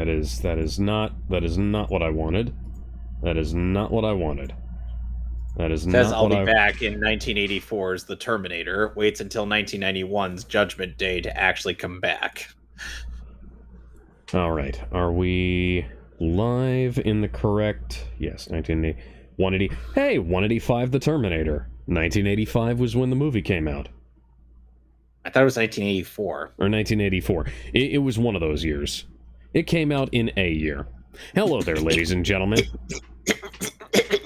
is not what I wanted. That is not what I wanted. That is Says not I'll what be back in 1984's The Terminator. Waits until 1991's Judgment Day to actually come back. All right, are we live in the correct? Yes, 1980, 180. Hey, 185, The Terminator. 1985 was when the movie came out. I thought it was 1984. Or 1984. It was one of those years. It came out in a year. Hello there, ladies and gentlemen.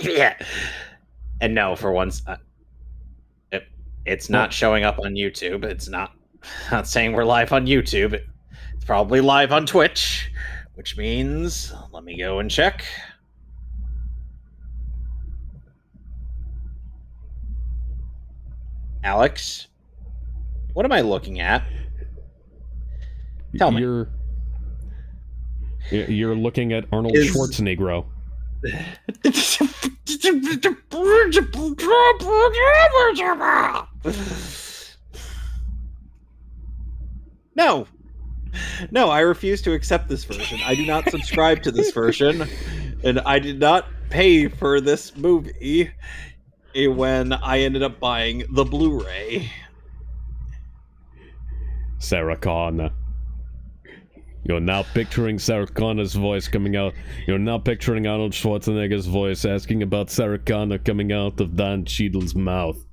Yeah. And no, for once, it's not showing up on YouTube. It's not saying we're live on YouTube. It's probably live on Twitch, which means, let me go and check. Alex, what am I looking at? Tell me. You're looking at Arnold Schwarzenegger. No, I refuse to accept this version. I do not subscribe to this version, and I did not pay for this movie when I ended up buying the Blu-ray. Sarah Connor. You're now picturing Sarah Connor's voice coming out. You're now picturing Arnold Schwarzenegger's voice asking about Sarah Connor coming out of Don Cheadle's mouth.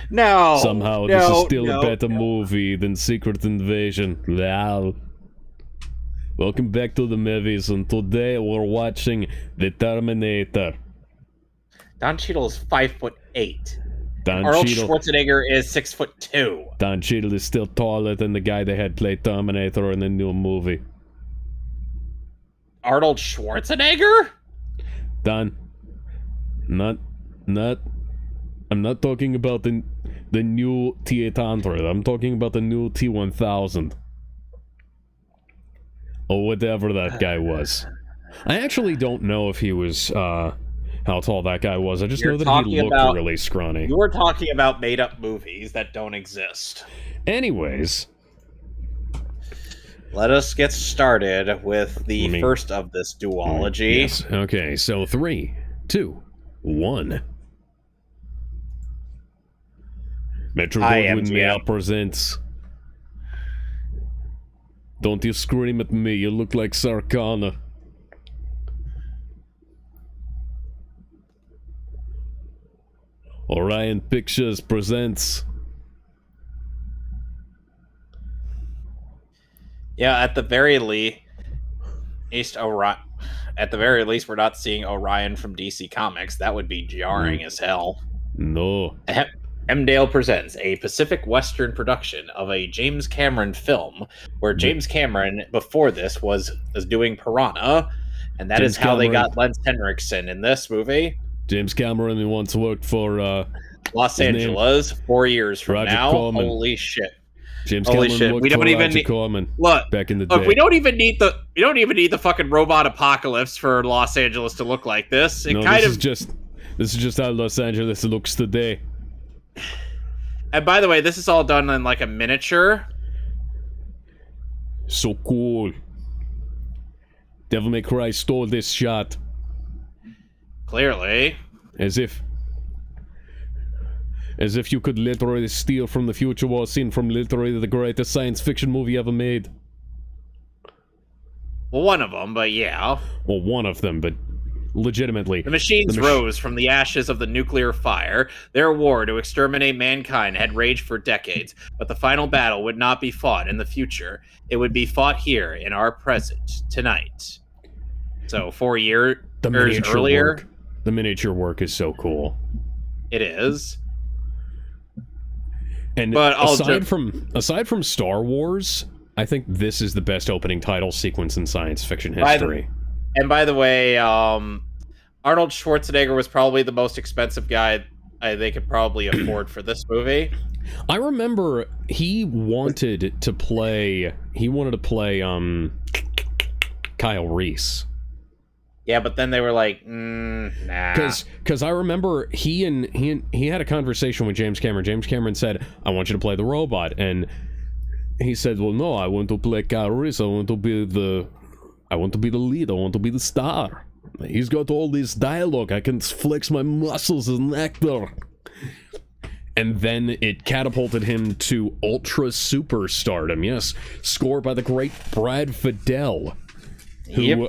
No. Somehow this is still a better movie than Secret Invasion. Wow. Welcome back to the Mehvies, and today we're watching The Terminator. Don Cheadle is 5'8". Arnold Schwarzenegger is 6'2". Don Cheadle is still taller than the guy they had play Terminator in the new movie. Arnold Schwarzenegger? Don, I'm not talking about the new T-800. I'm talking about the new T-1000. Or whatever that guy was. I actually don't know if he was, how tall that guy was. I just know that he looked really scrawny. You were talking about made-up movies that don't exist. Anyways. Let us get started with the first of this duology. Yes. Okay, so 3, 2, 1. Metro-Goldwyn-Mayer presents... Don't you scream at me, you look like Sarah Connor. Orion Pictures presents... Yeah, at the very least, we're not seeing Orion from DC Comics. That would be jarring as hell. No. M-Dale presents a Pacific Western production of a James Cameron film, where James Cameron, before this, was doing Piranha, and that is how they got Lance Henriksen in this movie. James Cameron, who once worked for Los Angeles 4 years from Roger now. Corman. Holy shit! James Cameron worked for Roger Corman back in the day. Look, we don't even need the fucking robot apocalypse for Los Angeles to look like this. This is just how Los Angeles looks today. And by the way, this is all done in like a miniature. So cool. Devil May Cry stole this shot. Clearly. As if you could literally steal from the future war scene from literally the greatest science fiction movie ever made. Well, one of them, but yeah. Well, one of them, but legitimately. The machines rose from the ashes of the nuclear fire. Their war to exterminate mankind had raged for decades, but the final battle would not be fought in the future. It would be fought here in our present, tonight. So 4 years earlier. The miniature work is so cool. It is. And but aside from Star Wars, I think this is the best opening title sequence in science fiction history. By the way, Arnold Schwarzenegger was probably the most expensive guy they could probably afford for this movie. I remember he wanted to play Kyle Reese. Yeah, but then they were like, nah. Because I remember he had a conversation with James Cameron. James Cameron said, "I want you to play the robot," and he said, "Well, no, I want to play Kyle Reese. I want to be the I want to be the lead. I want to be the star. He's got all this dialogue. I can flex my muscles as an actor. And then it catapulted him to ultra superstardom. Yes, score by the great Brad Fiedel, who,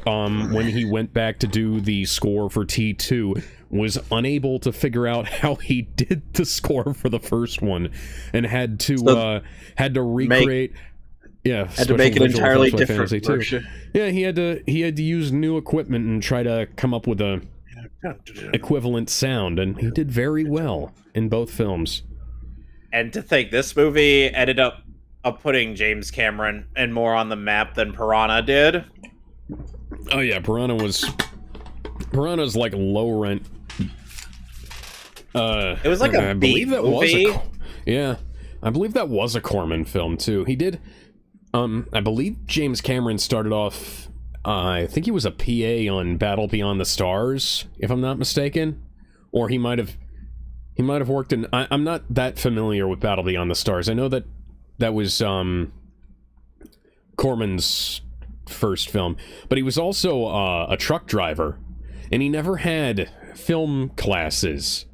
when he went back to do the score for T2, was unable to figure out how he did the score for the first one, and had to recreate. Had to make an entirely different version. Yeah, he had to use new equipment and try to come up with a equivalent sound, and he did very well in both films. And to think, this movie ended up putting James Cameron and more on the map than Piranha did. Oh yeah, Piranha's like low rent. It was like a B movie. I believe that was a Corman film too. He did. I believe James Cameron started off. I think he was a PA on Battle Beyond the Stars, if I'm not mistaken, or he might have worked in. I'm not that familiar with Battle Beyond the Stars. I know that was Corman's first film, but he was also a truck driver, and he never had film classes.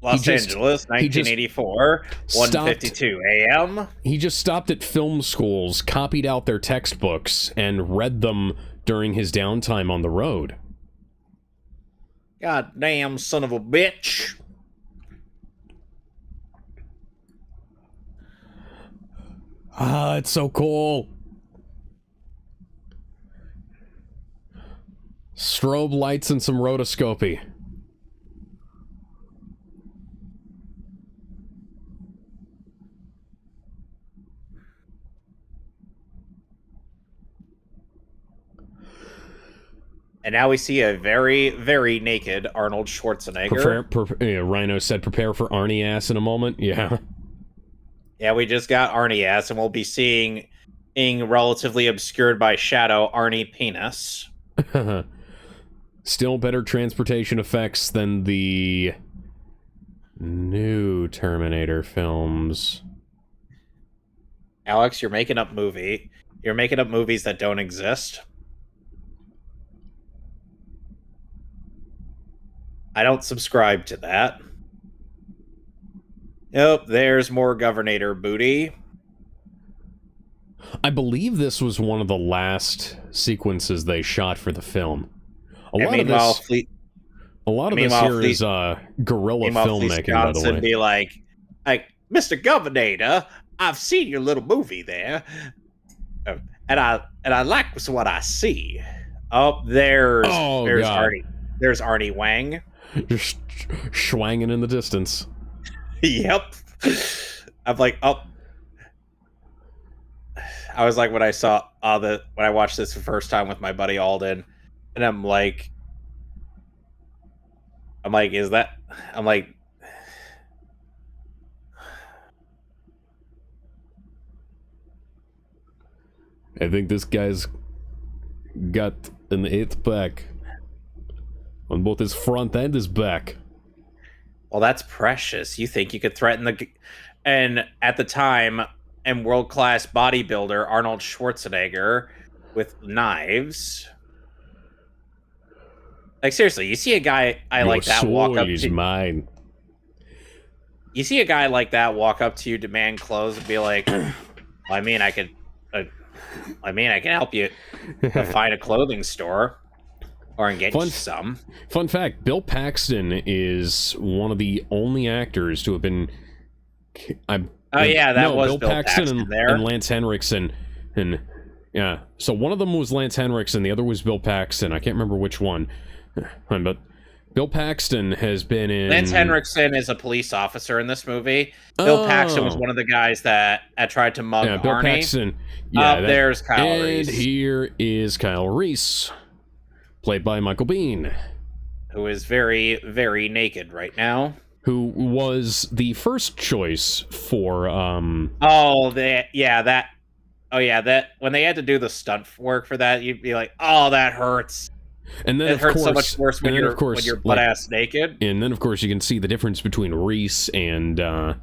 Los Angeles, 1984, 1:52 a.m. He just stopped at film schools, copied out their textbooks, and read them during his downtime on the road. God damn son of a bitch. Ah, it's so cool. Strobe lights and some rotoscopy. And now we see a very, very naked Arnold Schwarzenegger. Rhino said prepare for Arnie ass in a moment. Yeah. Yeah, we just got Arnie ass, and we'll be seeing relatively obscured by shadow Arnie penis. Still better transportation effects than the new Terminator films. Alex, you're making up movies that don't exist. I don't subscribe to that. Yep, there's more Governator booty. I believe this was one of the last sequences they shot for the film. A lot of this here is guerrilla filmmaking, by the way. Be like, Mr. Governator, I've seen your little movie there, and I like what I see. Oh, there's Arnie. There's Arnie Wang. Just schwanging in the distance. Yep. I'm like, oh. I was like, when I saw when I watched this the first time with my buddy Alden, and I'm like, is that? I'm like, I think this guy's got an 8th pack on both his front and his back. Well, that's precious. You think you could threaten and at the time, and world-class bodybuilder Arnold Schwarzenegger with knives. Like, seriously, you see a guy like that walk up to mine. You see a guy like that walk up to you, demand clothes, and be like, well, I mean, I can help you find a clothing store. Or get you some. Fun fact, Bill Paxton is one of the only actors to have been... Bill Paxton and Lance Henriksen. And yeah, so one of them was Lance Henriksen, the other was Bill Paxton. I can't remember which one. But Bill Paxton has been in... Lance Henriksen is a police officer in this movie. Bill Paxton was one of the guys that tried to mug Bill Arnie. Paxton. Yeah, there's Kyle Reese. And here is Kyle Reese, played by Michael Biehn, who is very, very naked right now. Who was the first choice for when they had to do the stunt work for that, you'd be like, oh, that hurts. And then it hurts so much worse when you're butt ass naked. And then of course you can see the difference between Reese and the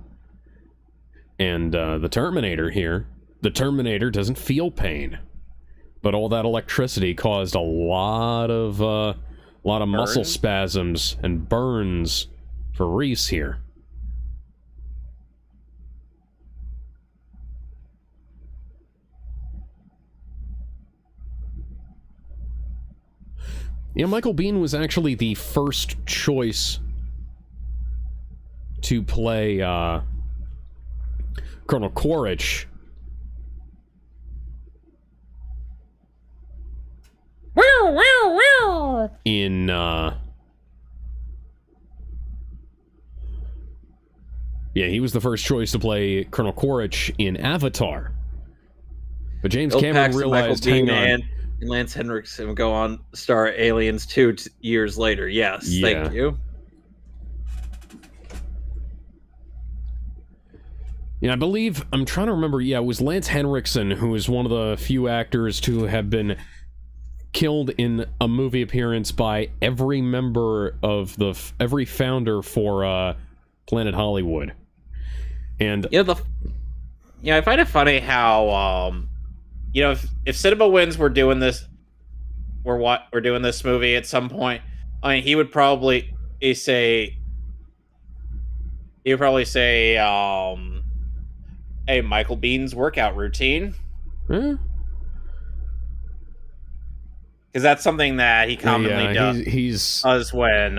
Terminator here. The Terminator doesn't feel pain. But all that electricity caused a lot of muscle Burns? spasms and burns for Reese here. Yeah, Michael Biehn was actually the first choice to play Colonel Quaritch. In yeah, he was the first choice to play Colonel Quaritch in Avatar. But James Bill Cameron Paxton, realized, Michael hang Biehn, on. and Lance Henriksen go on to star Aliens 2 years later. Yes, Yeah. thank you. Yeah, I believe, I'm trying to remember, yeah, it was Lance Henriksen, who is one of the few actors to have been killed in a movie appearance by every member of every founder for Planet Hollywood. And I find it funny how if Cinema Wins were doing this, we're doing this movie at some point, I mean, he would probably say, hey, Michael Bihn's workout routine. because that's something that he commonly does. He's when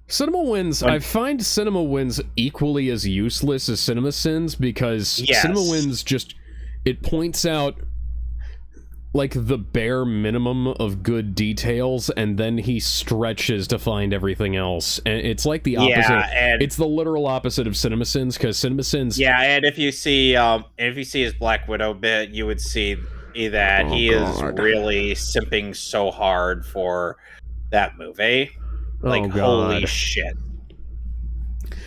Cinema Wins. I find Cinema Wins equally as useless as Cinema Sins, because Cinema Wins it points out like the bare minimum of good details, and then he stretches to find everything else. And it's like the opposite. Yeah, it's the literal opposite of Cinema Sins, because Cinema Sins. Yeah, and if you see his Black Widow bit, you would see that he is really simping so hard for that movie. Like, holy shit.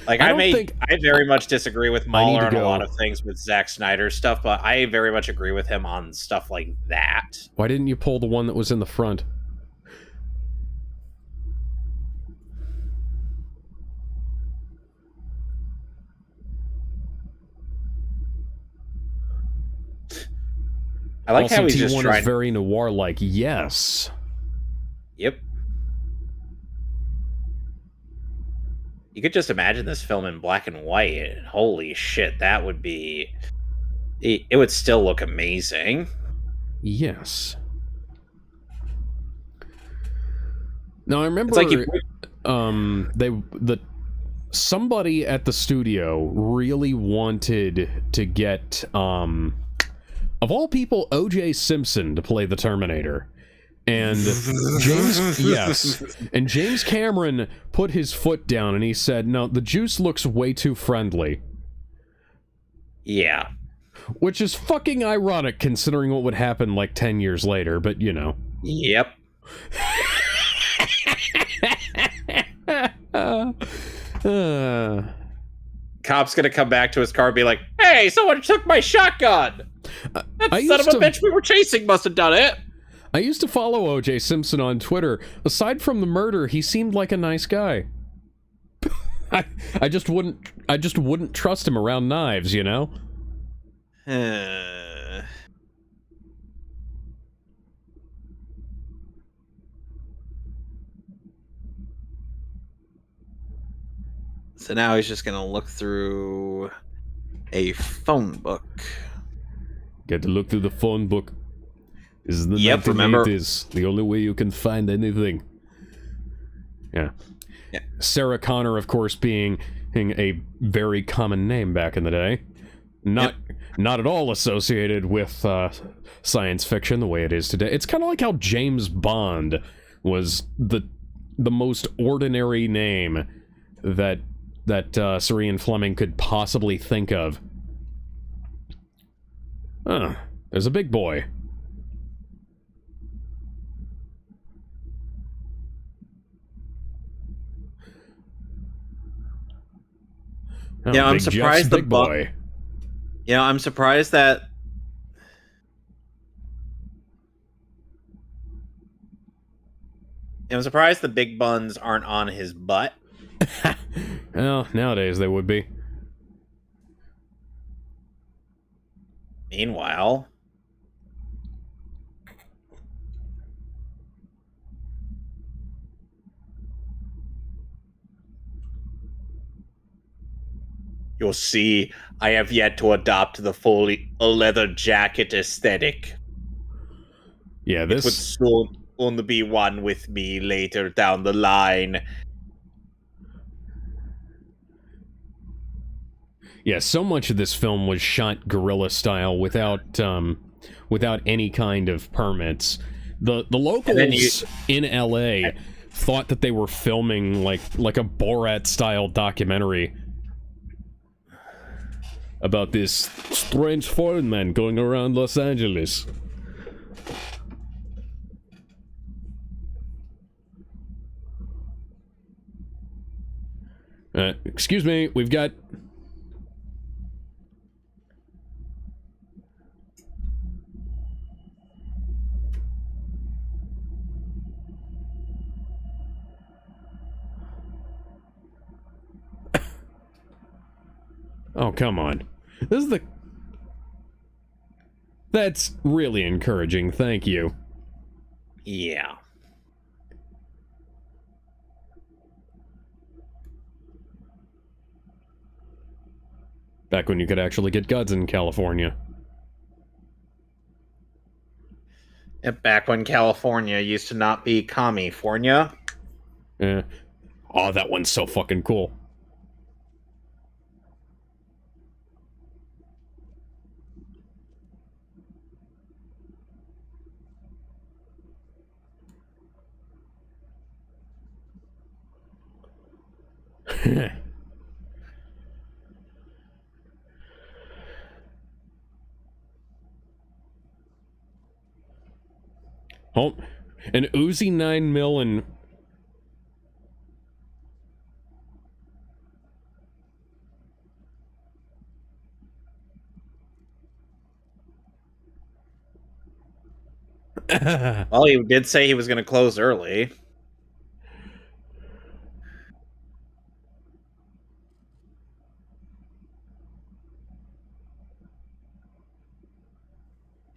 Like, I very much disagree with Mahler on a lot of things with Zack Snyder's stuff, but I very much agree with him on stuff like that. Why didn't you pull the one that was in the front? I like also, how he's T1 just trying. Is very noir-like. Yes. Yep. You could just imagine this film in black and white, and holy shit, that would be... It would still look amazing. Yes. Now, I remember somebody at the studio really wanted to get, of all people, O.J. Simpson to play the Terminator. And James Cameron put his foot down and he said, no, the juice looks way too friendly. Yeah. Which is fucking ironic considering what would happen like 10 years later, but you know. Yep. Cop's gonna come back to his car and be like, hey, someone took my shotgun! That son of a bitch we were chasing must have done it! I used to follow O.J. Simpson on Twitter. Aside from the murder, he seemed like a nice guy. I just wouldn't trust him around knives, you know? So now he's just gonna look through a phone book. Get to look through the phone book. This is the 1980s. Remember? The only way you can find anything. Yeah. Sarah Connor, of course, being a very common name back in the day. Not at all associated with science fiction the way it is today. It's kind of like how James Bond was the most ordinary name that Sir Ian Fleming could possibly think of. There's a big boy. Yeah, I'm surprised the boy. Yeah, I'm surprised that. I'm surprised the big buns aren't on his butt. Well, nowadays they would be. Meanwhile, You'll see, I have yet to adopt the fully leather jacket aesthetic. Yeah, It would this... soon only be one with me later down the line. Yeah, so much of this film was shot guerrilla style without any kind of permits. The And then you, locals in LA thought that they were filming like a Borat style documentary about this strange foreign man going around Los Angeles. Excuse me, we've got... Oh, come on. This is the... That's really encouraging, thank you. yeah. Back when you could actually get guns in California. Back when California used to not be California. Yeah. Oh, that one's so fucking cool. Oh, an Uzi 9mm and... Well, he did say he was going to close early.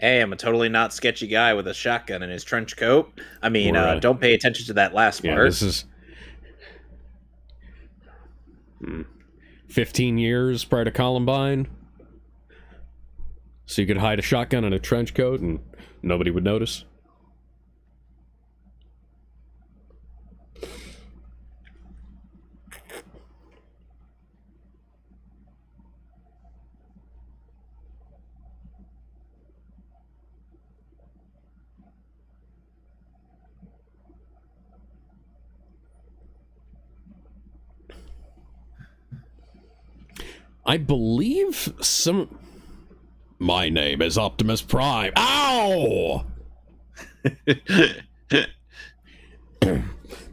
Hey, I'm a totally not sketchy guy with a shotgun in his trench coat. I mean, don't pay attention to that last part. Yeah, this is... 15 years prior to Columbine. So you could hide a shotgun in a trench coat and nobody would notice. I believe some... My name is Optimus Prime. Ow! The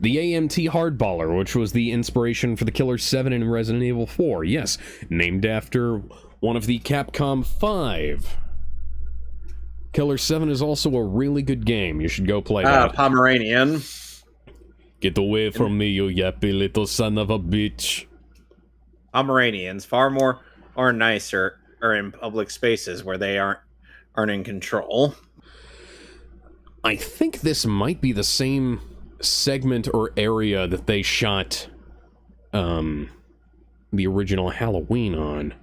AMT Hardballer, which was the inspiration for the Killer 7 in Resident Evil 4. Yes, named after one of the Capcom 5. Killer 7 is also a really good game. You should go play that. Pomeranian. Get away from me, you yappy little son of a bitch. Pomeranians far more or nicer are in public spaces where they aren't in control. I think this might be the same segment or area that they shot the original Halloween on.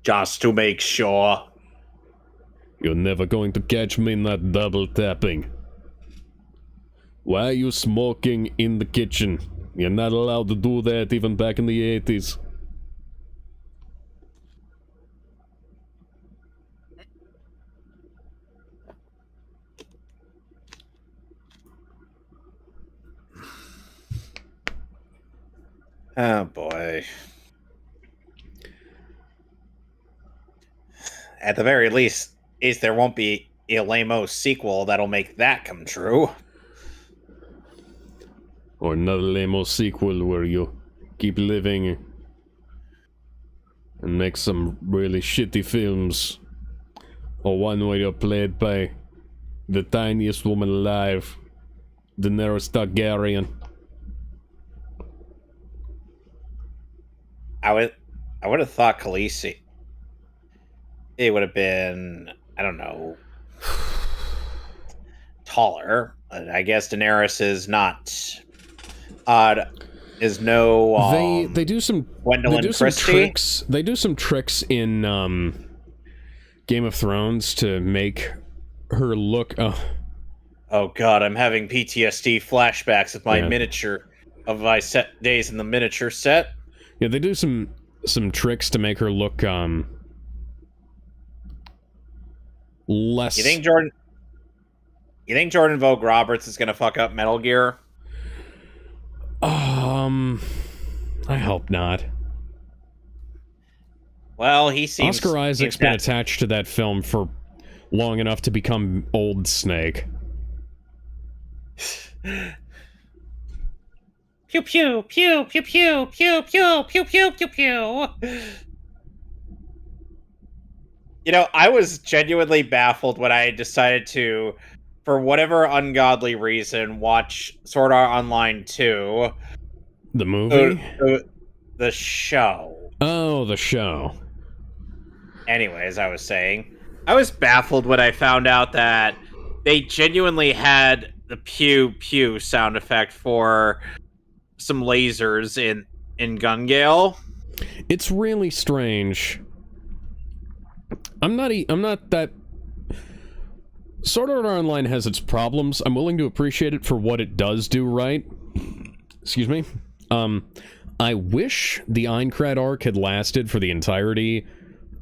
Just to make sure. You're never going to catch me in that double tapping. Why are you smoking in the kitchen? You're not allowed to do that even back in the 80s. Oh boy. At the very least, there won't be a lame-o sequel that'll make that come true. Or another lame sequel where you keep living and make some really shitty films. Or one where you're played by the tiniest woman alive, Daenerys Targaryen. I would have thought Khaleesi. It would have been, I don't know. taller. I guess Daenerys is not. Is no. They do some Gwendolyn Christie. tricks. They do some tricks in Game of Thrones to make her look. Oh God, I'm having PTSD flashbacks of my miniature, of my set days in the miniature set. Yeah, they do some tricks to make her look less. You think Jordan Vogt Roberts is gonna fuck up Metal Gear? I hope not. Well, he seems. Oscar Isaac's been attached to that film for long enough to become Old Snake. Pew pew pew pew pew pew pew pew pew pew pew. You know, I was genuinely baffled when I decided to, for whatever ungodly reason, watch Sword Art Online 2. The movie? The show. Oh, the show. Anyways, I was saying, I was baffled when I found out that they genuinely had the pew pew sound effect for some lasers in Gun Gale. It's really strange. I'm not that. Sword Art Online has its problems. I'm willing to appreciate it for what it does do right. Excuse me. I wish the Aincrad arc had lasted for the entirety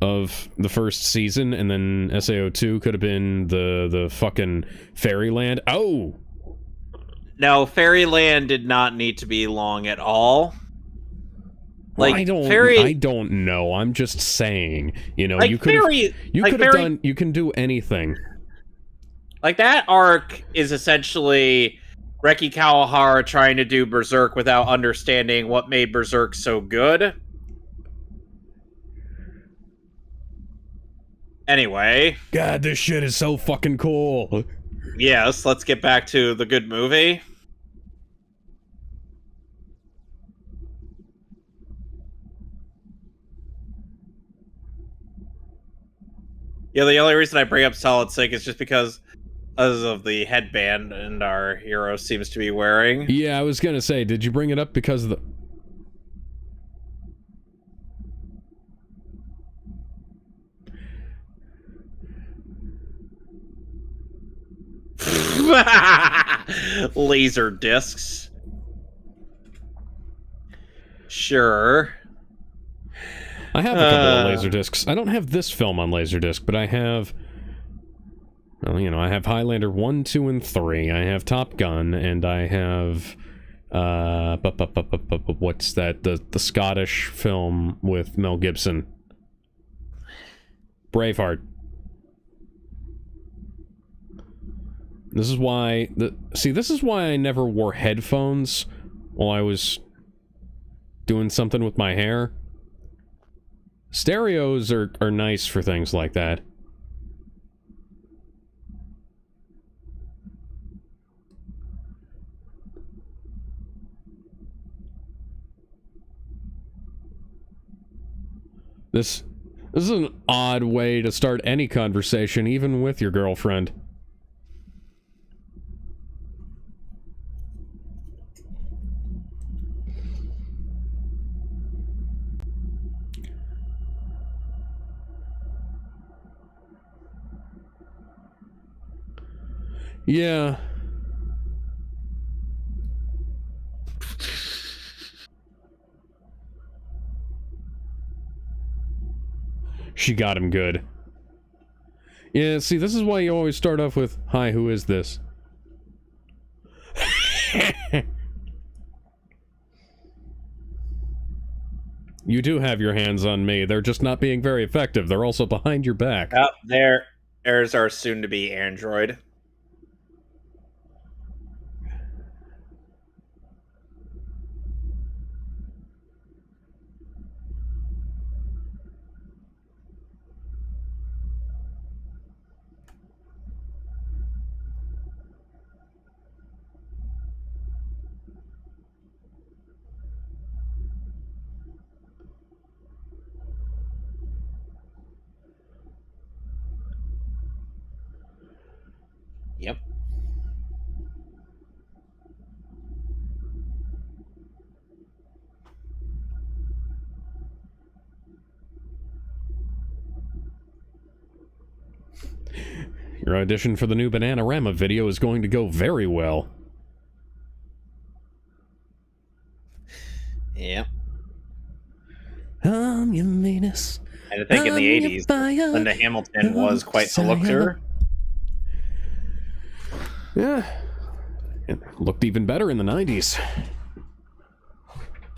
of the first season, and then SAO2 could have been the fucking Fairyland. Oh! No, Fairyland did not need to be long at all. Like, I don't know. I'm just saying. You know, like you could have done. You can do anything. Like, that arc is essentially Reki Kawahara trying to do Berserk without understanding what made Berserk so good. Anyway. God, this shit is so fucking cool. Yes, let's get back to the good movie. Yeah, the only reason I bring up Solid Snake is just because of the headband and our hero seems to be wearing. Yeah, I was gonna say, did you bring it up because of the... Laser discs. Sure. I have a couple of laser discs. I don't have this film on Laserdisc, but I have... Well, you know, I have Highlander 1, 2, and 3. I have Top Gun, and I have... what's that? The Scottish film with Mel Gibson. Braveheart. This is why... this is why I never wore headphones while I was doing something with my hair. Stereos are nice for things like that. This is an odd way to start any conversation, even with your girlfriend. Yeah. She got him good. Yeah, see, this is why you always start off with, "Hi, who is this?" You do have your hands on me. They're just not being very effective. They're also behind your back. Oh, there's our soon-to-be android. Yep. Your audition for the new Bananarama video is going to go very well. Yeah. I'm your Venus. And I think in the 80s, Linda Hamilton was quite the looker. Yeah. It looked even better in the 90s.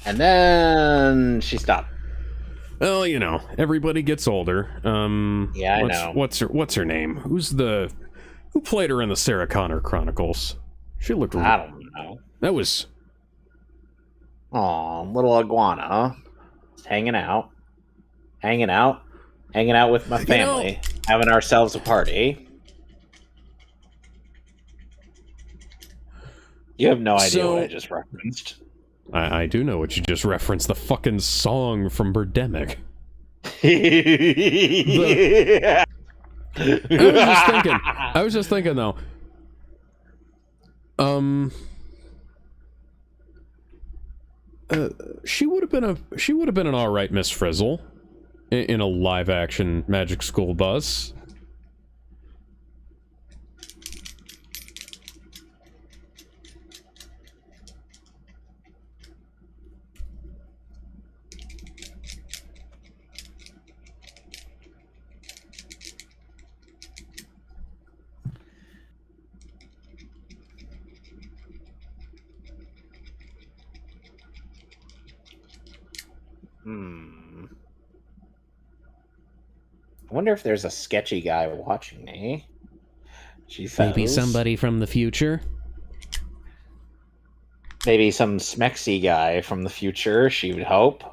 And then she stopped. Well, you know, everybody gets older. Yeah, I know. What's her name? Who played her in the Sarah Connor Chronicles? She looked. I don't know. That was. Aw, little iguana, just hanging out with my family, having ourselves a party. You have no idea what I just referenced. I do know what you just referenced. The fucking song from Birdemic. I was just thinking though. She would have been an alright Miss Frizzle in a live action Magic School Bus. I wonder if there's a sketchy guy watching me. Maybe somebody from the future? Maybe some smexy guy from the future, she would hope.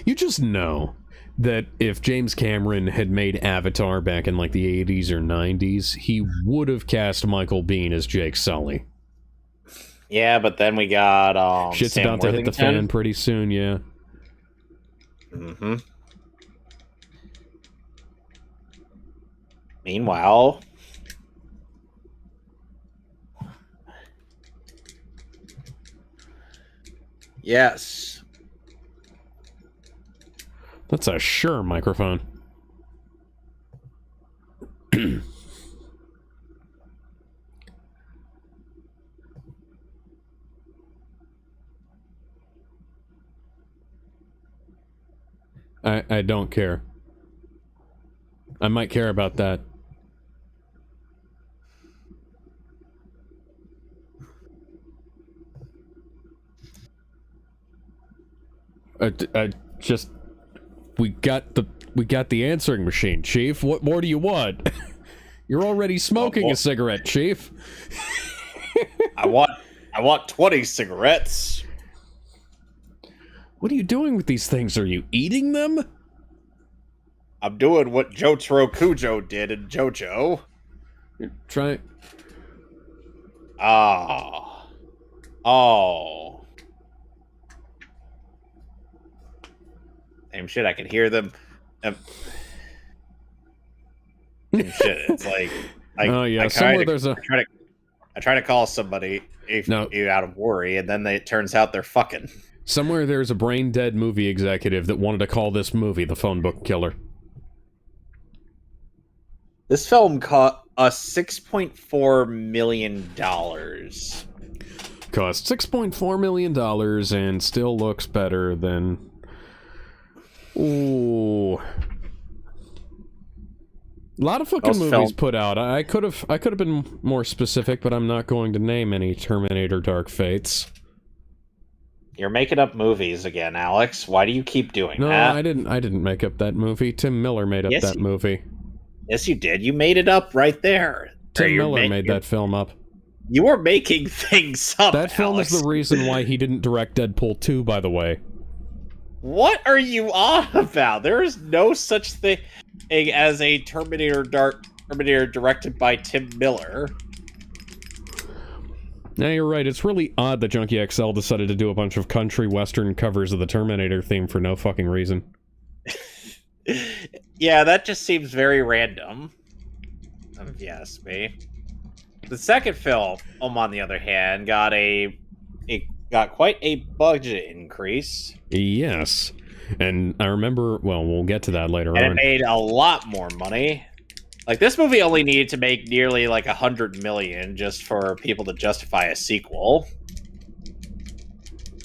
You just know that if James Cameron had made Avatar back in like the 80s or 90s, he would have cast Michael Biehn as Jake Sully. Yeah, but then we got shit's Sam about to hit the fan pretty soon, yeah. Mm-hmm. Meanwhile, yes. That's a Shure microphone. I don't care. I might care about that. We got the answering machine, Chief. What more do you want? You're already smoking a cigarette, Chief. I want 20 cigarettes. What are you doing with these things? Are you eating them? I'm doing what Jotaro Kujo did in JoJo. You're trying. Oh. Same shit, I can hear them. Same shit, it's like oh yeah, somewhere there's a... I try to call somebody out of worry, and then it turns out they're fucking. Somewhere there's a brain-dead movie executive that wanted to call this movie The Phone Book Killer. This film cost us $6.4 million. Cost $6.4 million and still looks better than... Ooh. A lot of fucking movies put out. I could have been more specific, but I'm not going to name any Terminator Dark Fates. You're making up movies again, Alex. Why do you keep doing that? No, I didn't make up that movie. Tim Miller made up that movie. Yes, you did. You made it up right there. Tim Miller made that film up. You were making things up, That film Alex. is the reason why he didn't direct Deadpool 2, by the way. What are you on about? There is no such thing as a Terminator directed by Tim Miller. Yeah, you're right. It's really odd that Junkie XL decided to do a bunch of country western covers of the Terminator theme for no fucking reason. Yeah, that just seems very random. If you ask me. The second film, on the other hand, got quite a budget increase. Yes. And I remember, well, we'll get to that later And on. it made a lot more money. Like, this movie only needed to make nearly like $100 million just for people to justify a sequel.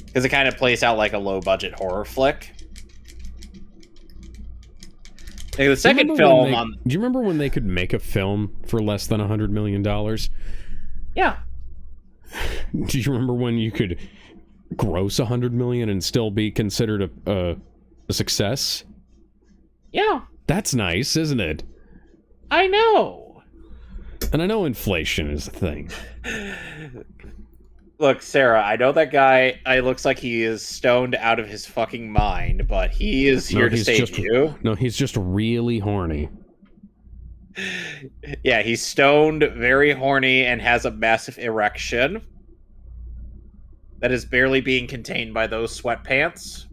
Because it kind of plays out like a low-budget horror flick. Like, the second film on... Do you remember when they could make a film for less than $100 million? Yeah. Do you remember when you could gross $100 million and still be considered a success? Yeah. That's nice, isn't it? I know. And I know inflation is a thing. Look, Sarah, I know that guy, looks like he is stoned out of his fucking mind, but he is here to save you. No, he's just really horny. Yeah, he's stoned, very horny, and has a massive erection that is barely being contained by those sweatpants.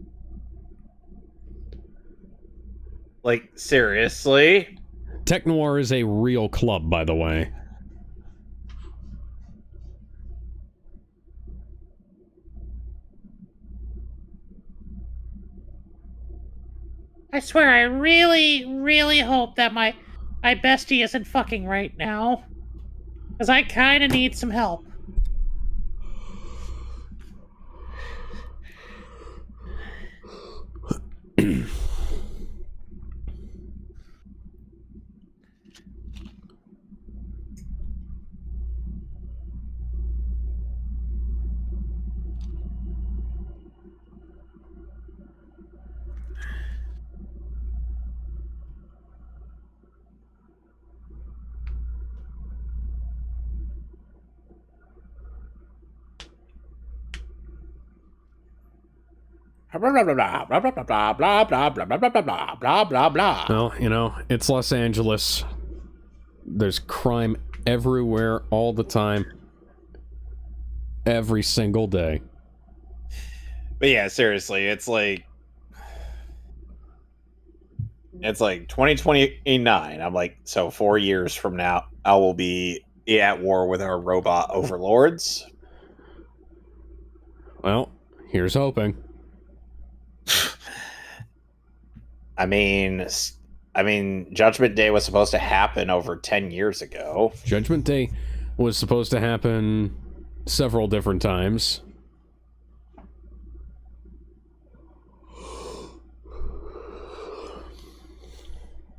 Like, seriously? Tech Noir is a real club, by the way. I swear, I really, really hope that my bestie isn't fucking right now. Because I kind of need some help. Blah blah blah blah blah blah blah blah blah blah blah blah blah blah blah. Well, you know, it's Los Angeles. There's crime everywhere, all the time. Every single day. But yeah, seriously, it's like 2029. I'm like, so 4 years from now, I will be at war with our robot overlords. Well, here's hoping. I mean, Judgment Day was supposed to happen over 10 years ago. Judgment Day was supposed to happen several different times.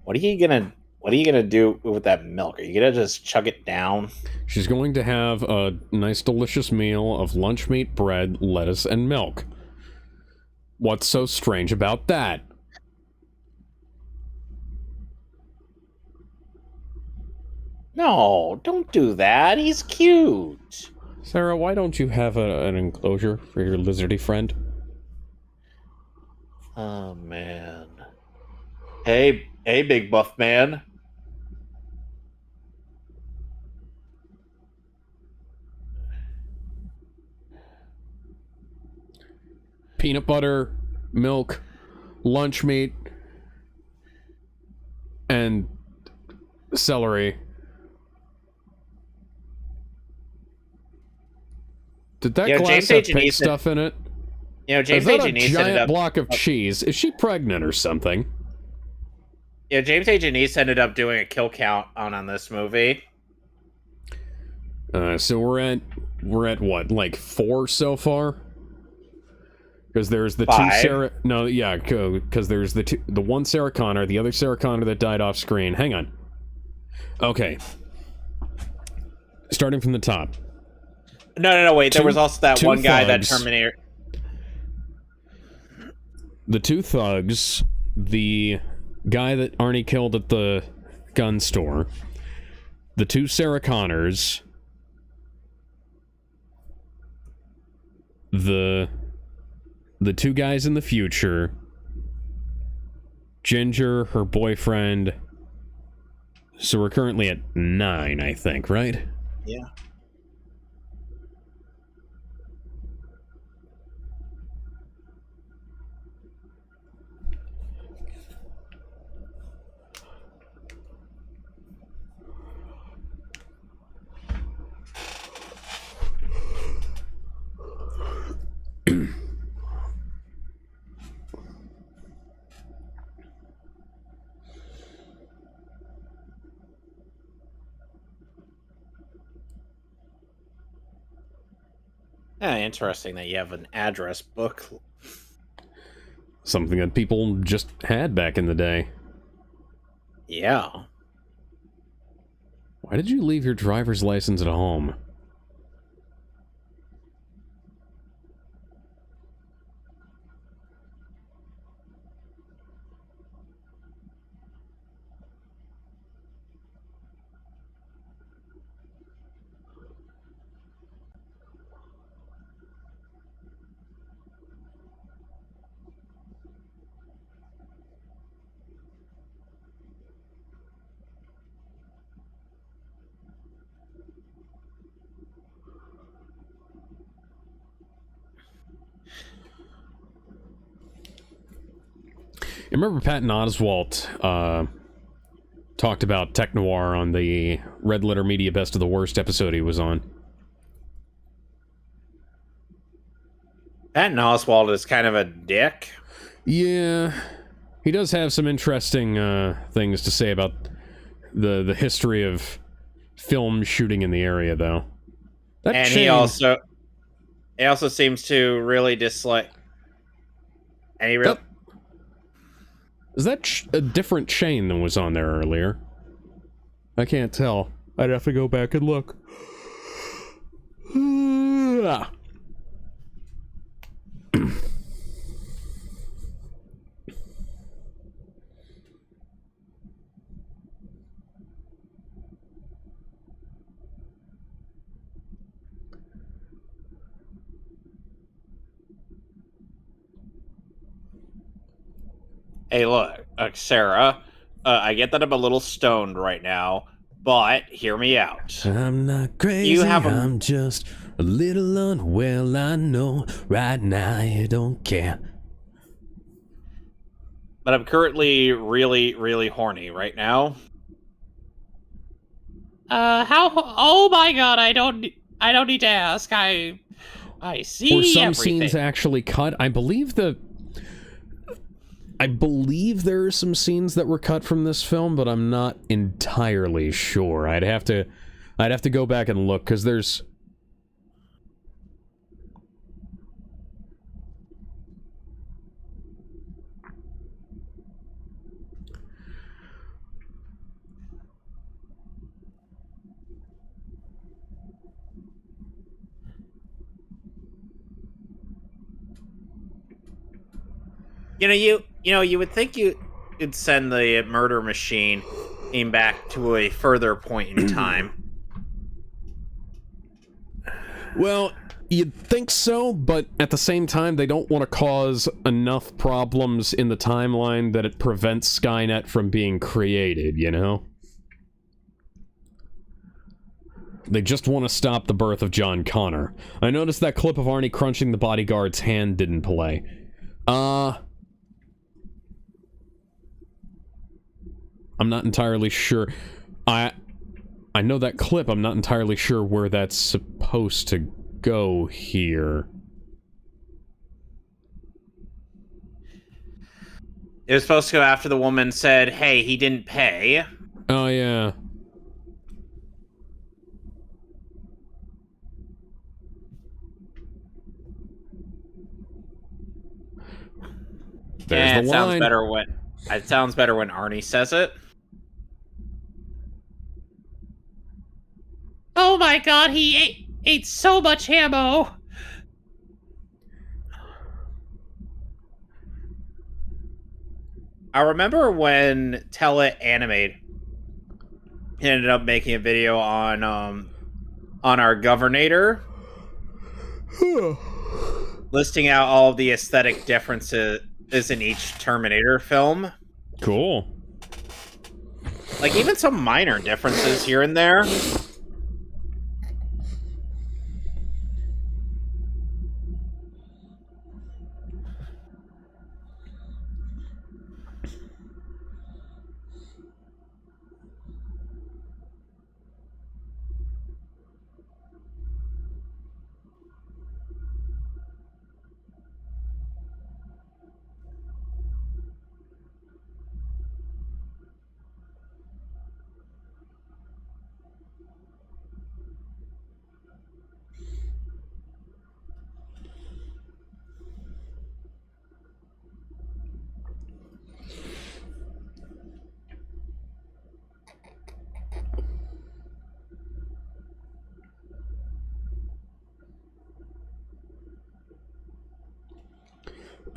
What are you gonna do with that milk? Are you gonna just chug it down? She's going to have a nice delicious meal of lunch meat, bread, lettuce, and milk. What's so strange about that? No, don't do that. He's cute. Sarah, why don't you have an enclosure for your lizardy friend? Oh, man. Hey, big buff man. Peanut butter, milk, lunch meat, and celery. Did that glass have pig stuff in it? You know, James Is that A. a Janice ended giant up... block of cheese? Is she pregnant or something? Yeah, James A. Janice ended up doing a kill count on this movie. So we're at what, like 4 so far? Because there's the 5. 2 Sarah... No, yeah, because there's the one Sarah Connor, the other Sarah Connor that died off screen. Hang on. Okay. Starting from the top. No, wait. There was also that one guy, that Terminator... The 2 thugs, the guy that Arnie killed at the gun store, the 2 Sarah Connors, the 2 guys in the future, Ginger, her boyfriend. So we're currently at 9, I think, right? Yeah. Interesting that you have an address book. Something that people just had back in the day. Yeah. Why did you leave your driver's license at home? You remember Patton Oswalt talked about Tech Noir on the Red Letter Media Best of the Worst episode he was on? Patton Oswalt is kind of a dick. Yeah, he does have some interesting things to say about the history of film shooting in the area, though. That And chain, he also seems to really dislike. And he really. Is that a different chain than was on there earlier? I can't tell. I'd have to go back and look. Hey, look, Sarah. I get that I'm a little stoned right now, but hear me out. I'm not crazy, You have I'm just a little unwell, I know. Right now you don't care. But I'm currently really, really horny right now. How? Oh my god! I don't need to ask. I see Were some everything. scenes actually cut? I believe there are some scenes that were cut from this film, but I'm not entirely sure. I'd have to go back and look, because there's... You would think you'd send the murder machine back to a further point in time. Well, you'd think so, but at the same time, they don't want to cause enough problems in the timeline that it prevents Skynet from being created, you know? They just want to stop the birth of John Connor. I noticed that clip of Arnie crunching the bodyguard's hand didn't play. I'm not entirely sure. I know that clip, I'm not entirely sure where that's supposed to go here. It was supposed to go after the woman said, hey, he didn't pay. Oh, yeah. There's the it sounds line. It sounds better when Arnie says it. Oh my god! He ate so much ammo. I remember when Teleanimate ended up making a video on our Governator, listing out all of the aesthetic differences in each Terminator film. Cool. Like, even some minor differences here and there.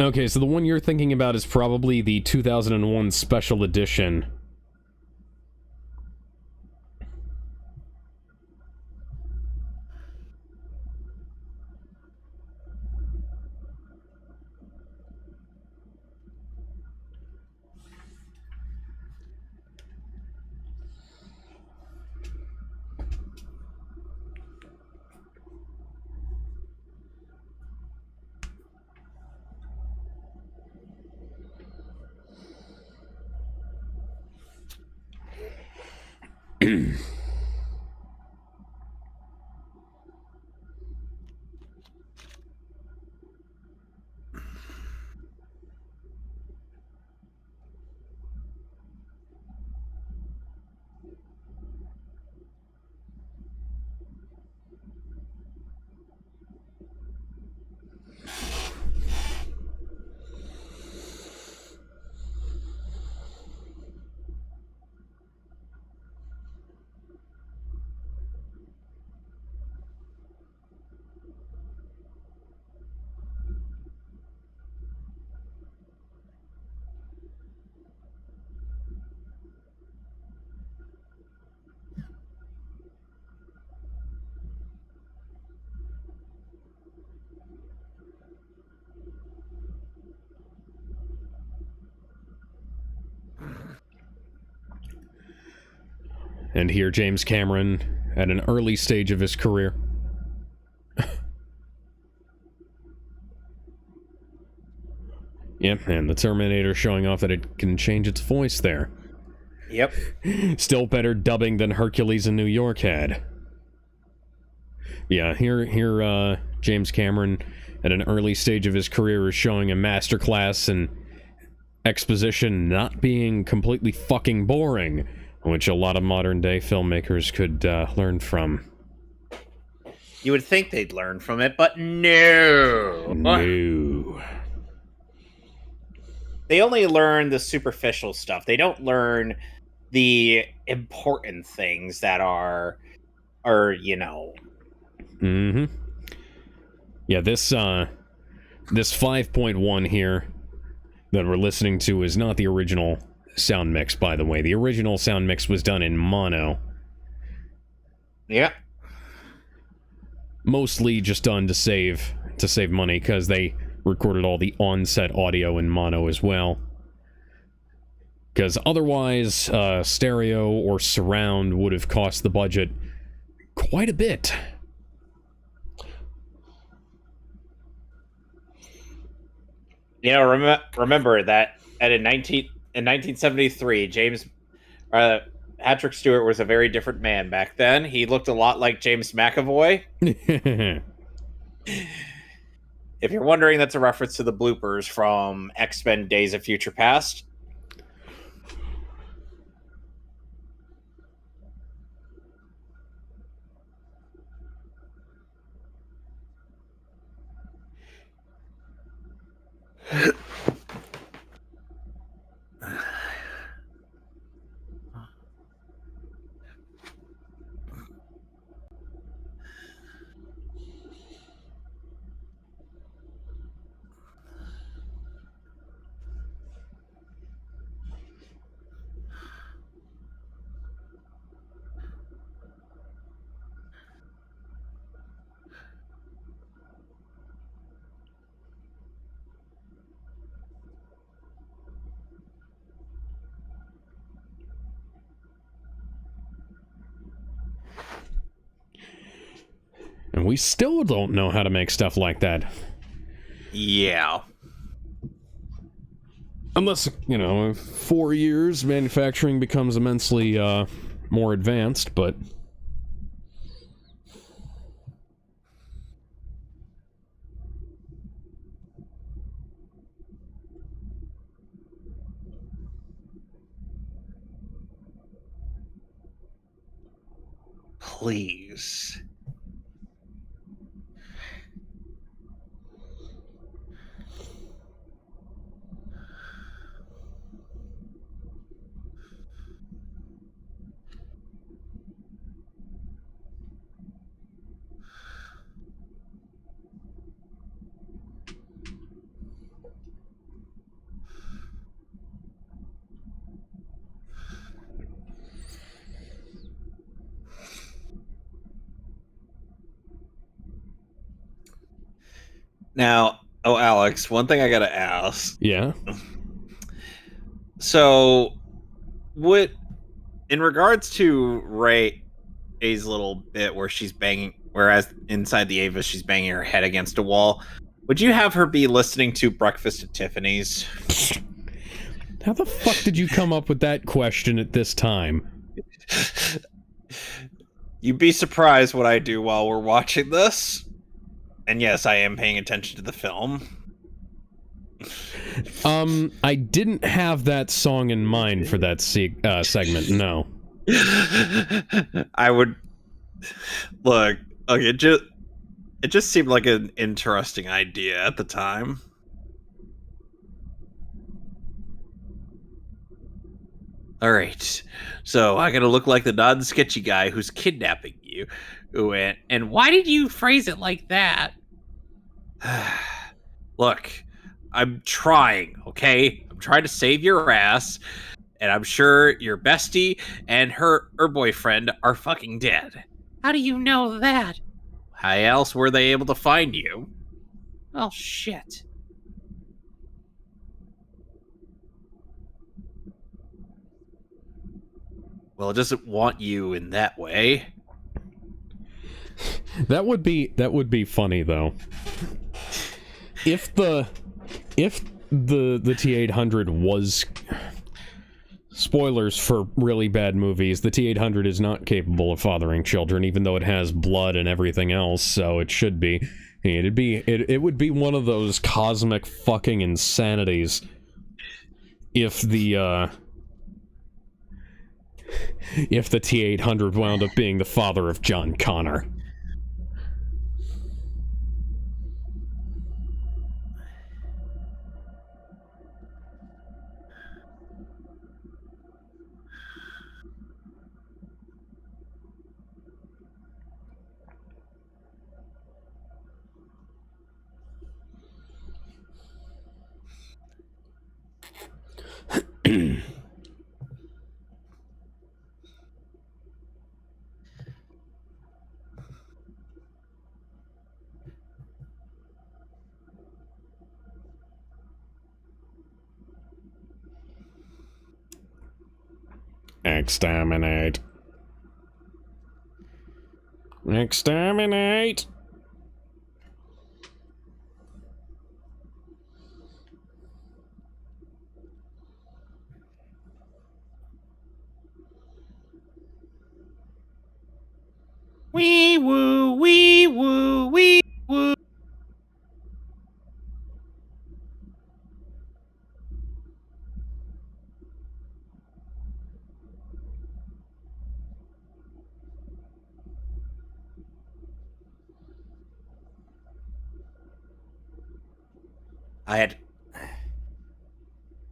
Okay, so the one you're thinking about is probably the 2001 special edition. And here, James Cameron, at an early stage of his career. Yep, and the Terminator showing off that it can change its voice there. Yep. Still better dubbing than Hercules in New York had. Yeah, here, James Cameron, at an early stage of his career, is showing a masterclass in exposition not being completely fucking boring, which a lot of modern-day filmmakers could learn from. You would think they'd learn from it, but no. No. They only learn the superficial stuff. They don't learn the important things that are you know. Mm-hmm. Yeah, this 5.1 here that we're listening to is not the original sound mix, by the way. The original sound mix was done in mono. Yeah. Mostly just done to save money, because they recorded all the on-set audio in mono as well. Because otherwise, stereo or surround would have cost the budget quite a bit. You know, remember that in 1973, Patrick Stewart was a very different man back then. He looked a lot like James McAvoy. If you're wondering, that's a reference to the bloopers from X-Men Days of Future Past. And we still don't know how to make stuff like that. Yeah. Unless, in 4 years, manufacturing becomes immensely more advanced, but... Please. Now, oh, Alex, one thing I gotta ask. Yeah. So, what, in regards to Ray's little bit where she's banging, whereas inside the Ava she's banging her head against a wall, would you have her be listening to Breakfast at Tiffany's? How the fuck did you come up with that question at this time? You'd be surprised what I do while we're watching this. And yes, I am paying attention to the film. I didn't have that song in mind for that segment, no. I would... Look, okay, it just seemed like an interesting idea at the time. Alright, so I gotta look like the non-sketchy guy who's kidnapping you. And Why did you phrase it like that? look, I'm trying, okay? I'm trying to save your ass, and I'm sure your bestie and her boyfriend are fucking dead. How do you know that? How else were they able to find you? Oh, shit. Well, it doesn't want you in that way. That would be funny though. If the T-800 was, spoilers for really bad movies, the T-800 is not capable of fathering children, even though it has blood and everything else, so it should be. It would be one of those cosmic fucking insanities if the T-800 wound up being the father of John Connor. Exterminate. Exterminate! Wee woo, wee woo, wee woo.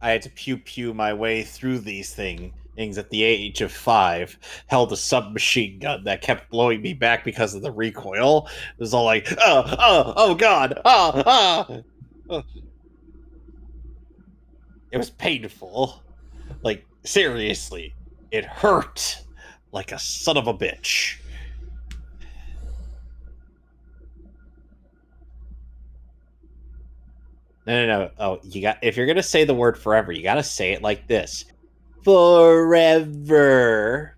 I had to pew my way through these things at the age of 5. Held a submachine gun that kept blowing me back because of the recoil. It was all like, oh god, oh. It was painful. Like, seriously, it hurt like a son of a bitch. No. Oh, if you're gonna say the word forever, you gotta say it like this. Forever.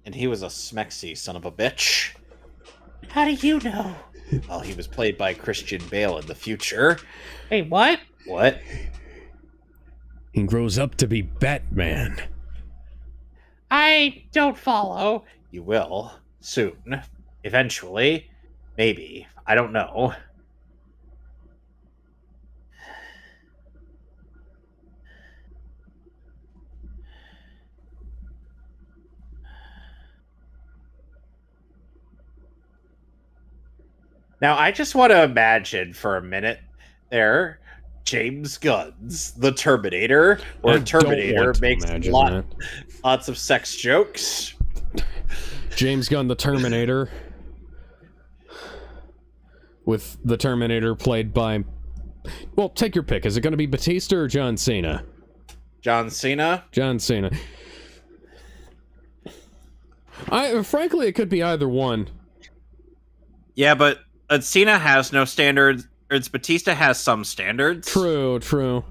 And he was a smexy son of a bitch. How do you know? Well, he was played by Christian Bale in the future. Wait, what? What? He grows up to be Batman. I don't follow. You will. Soon. Eventually. Maybe. I don't know. Now, I just want to imagine for a minute there, James Gunn's The Terminator, where Terminator makes lots of sex jokes. James Gunn, The Terminator. with the Terminator played by... Well, take your pick. Is it going to be Batista or John Cena? John Cena? John Cena. Frankly, it could be either one. Yeah, but Cena has no standards. Batista has some standards. True.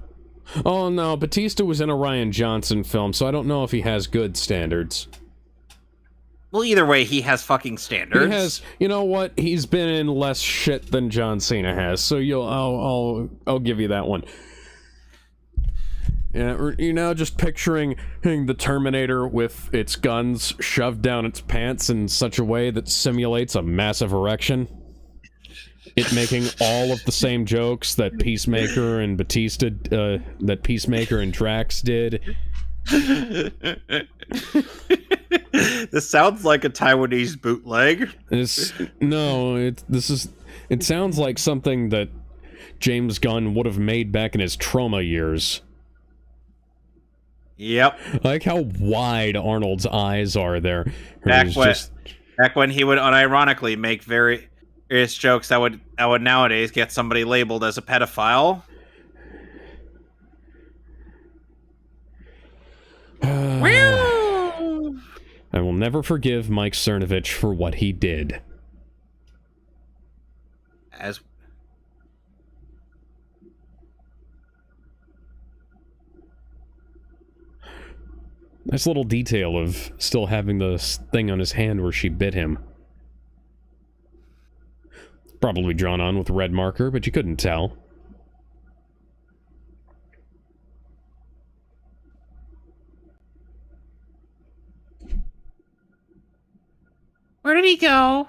Oh no, Batista was in a Rian Johnson film, so I don't know if he has good standards. Well, either way, he has fucking standards. He has, you know what? He's been in less shit than John Cena has, so I'll give you that one. Yeah, you're now just picturing the Terminator with its guns shoved down its pants in such a way that simulates a massive erection. It making all of the same jokes that Peacemaker and Batista, that Peacemaker and Drax did. This sounds like a Taiwanese bootleg. It sounds like something that James Gunn would have made back in his Trauma years. Yep. I like how wide Arnold's eyes are there. Back when he would unironically make various jokes that would nowadays get somebody labeled as a pedophile. I will never forgive Mike Cernovich for what he did. Nice little detail of still having the thing on his hand where she bit him. Probably drawn on with red marker, but you couldn't tell. Where did he go?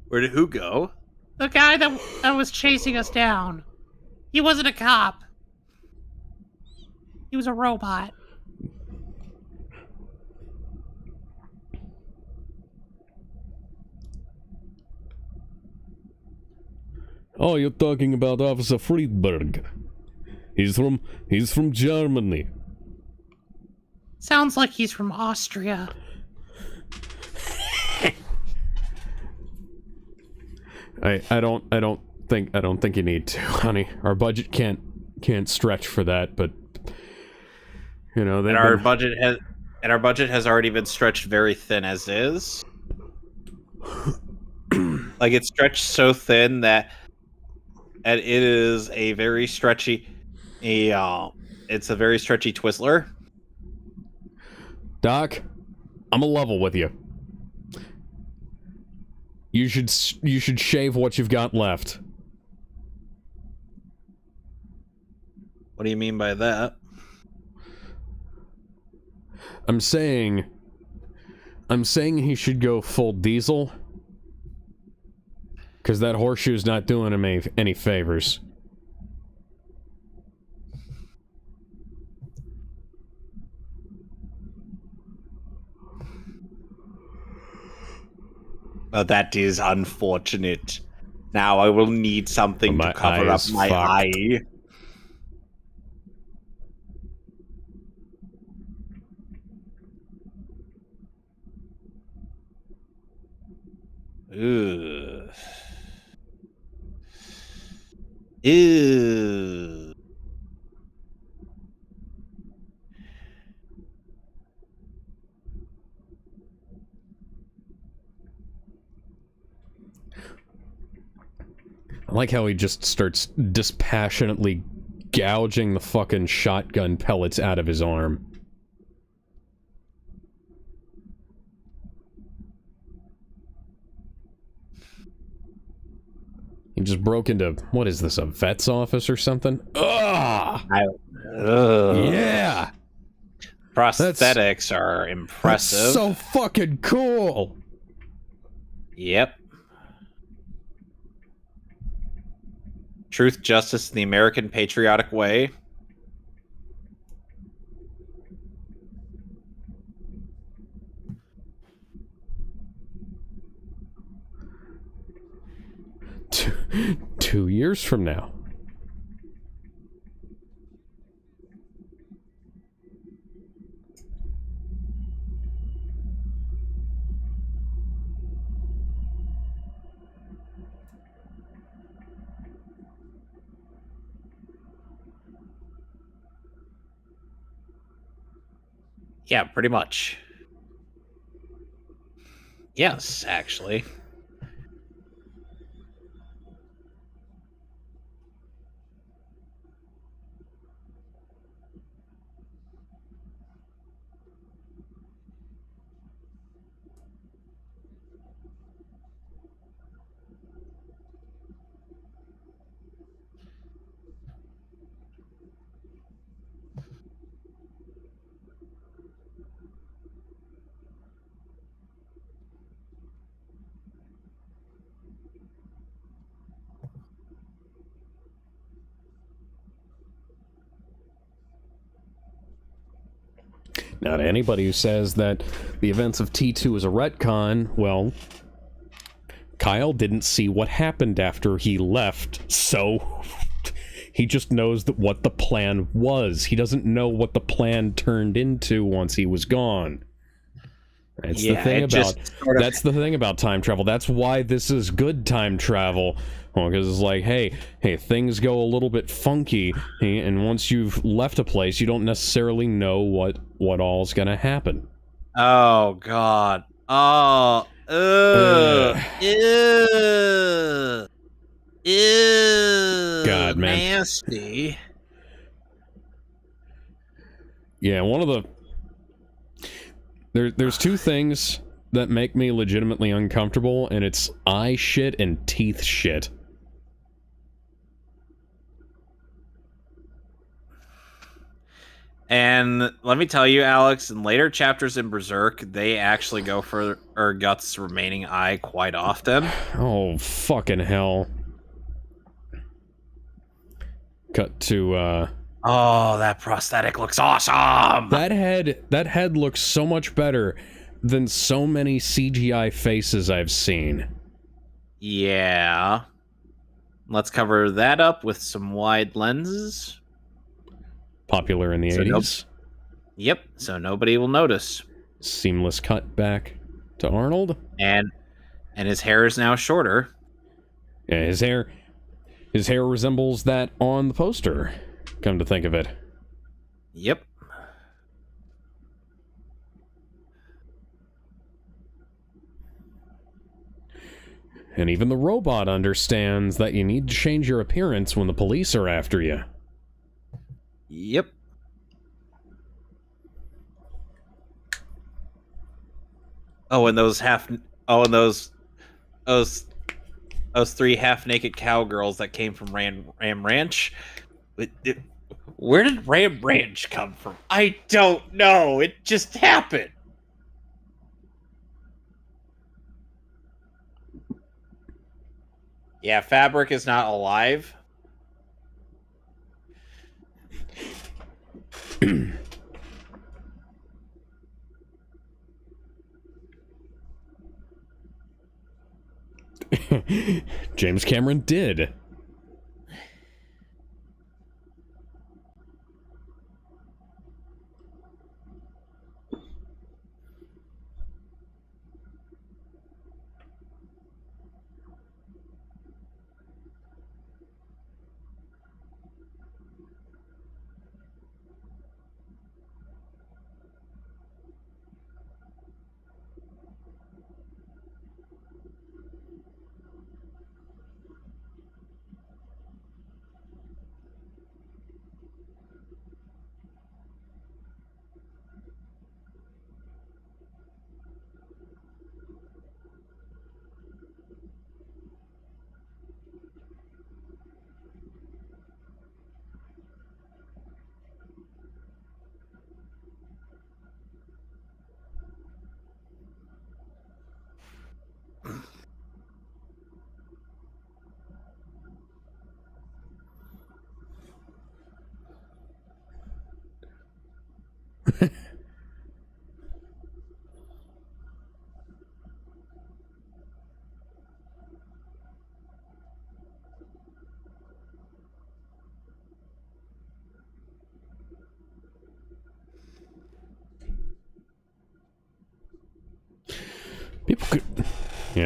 Where did who go? The guy that was chasing us down. He wasn't a cop. He was a robot. Oh, you're talking about Officer Friedberg. He's from Germany. Sounds like he's from Austria. I don't think you need to, honey. Our budget can't stretch for that, but you know, our budget has already been stretched very thin as is. Like, it's stretched so thin that it is a very stretchy it's a very stretchy Twizzler. Doc, I'm a level with you. You should shave what you've got left. What do you mean by that? I'm saying he should go full diesel. Because that horseshoe's not doing him any favors. Well, that is unfortunate. Now I will need something to cover up my eye. Ugh. Ew. I like how he just starts dispassionately gouging the fucking shotgun pellets out of his arm. He just broke into, what is this, a vet's office or something? Ugh! Yeah! Prosthetics are impressive. That's so fucking cool! Yep. Truth, justice, and the American patriotic way. Two years from now. Yeah, pretty much. Yes, actually. Now, to anybody who says that the events of T2 is a retcon, well, Kyle didn't see what happened after he left, so he just knows that what the plan was. He doesn't know what the plan turned into once he was gone. That's the thing about time travel. That's why this is good time travel. Well, because it's like, hey, things go a little bit funky, and once you've left a place, you don't necessarily know what all's gonna happen. Oh God. Oh. Ew. Ew. God, man. Nasty. Yeah, one of the there's two things that make me legitimately uncomfortable, and it's eye shit and teeth shit. And let me tell you, Alex, in later chapters in Berserk, they actually go for Guts' remaining eye quite often. Oh, fucking hell. Cut to, Oh, that prosthetic looks awesome! That head looks so much better than so many CGI faces I've seen. Yeah. Let's cover that up with some wide lenses. Popular in the 80s. Yep, so nobody will notice. Seamless cut back to Arnold. And his hair is now shorter. Yeah, his hair resembles that on the poster, come to think of it. Yep. And even the robot understands that you need to change your appearance when the police are after you. Yep. Oh, and those three half-naked cowgirls that came from Ram Ranch. Where did Ram Ranch come from? I don't know. It just happened. Yeah, Fabric is not alive. James Cameron did.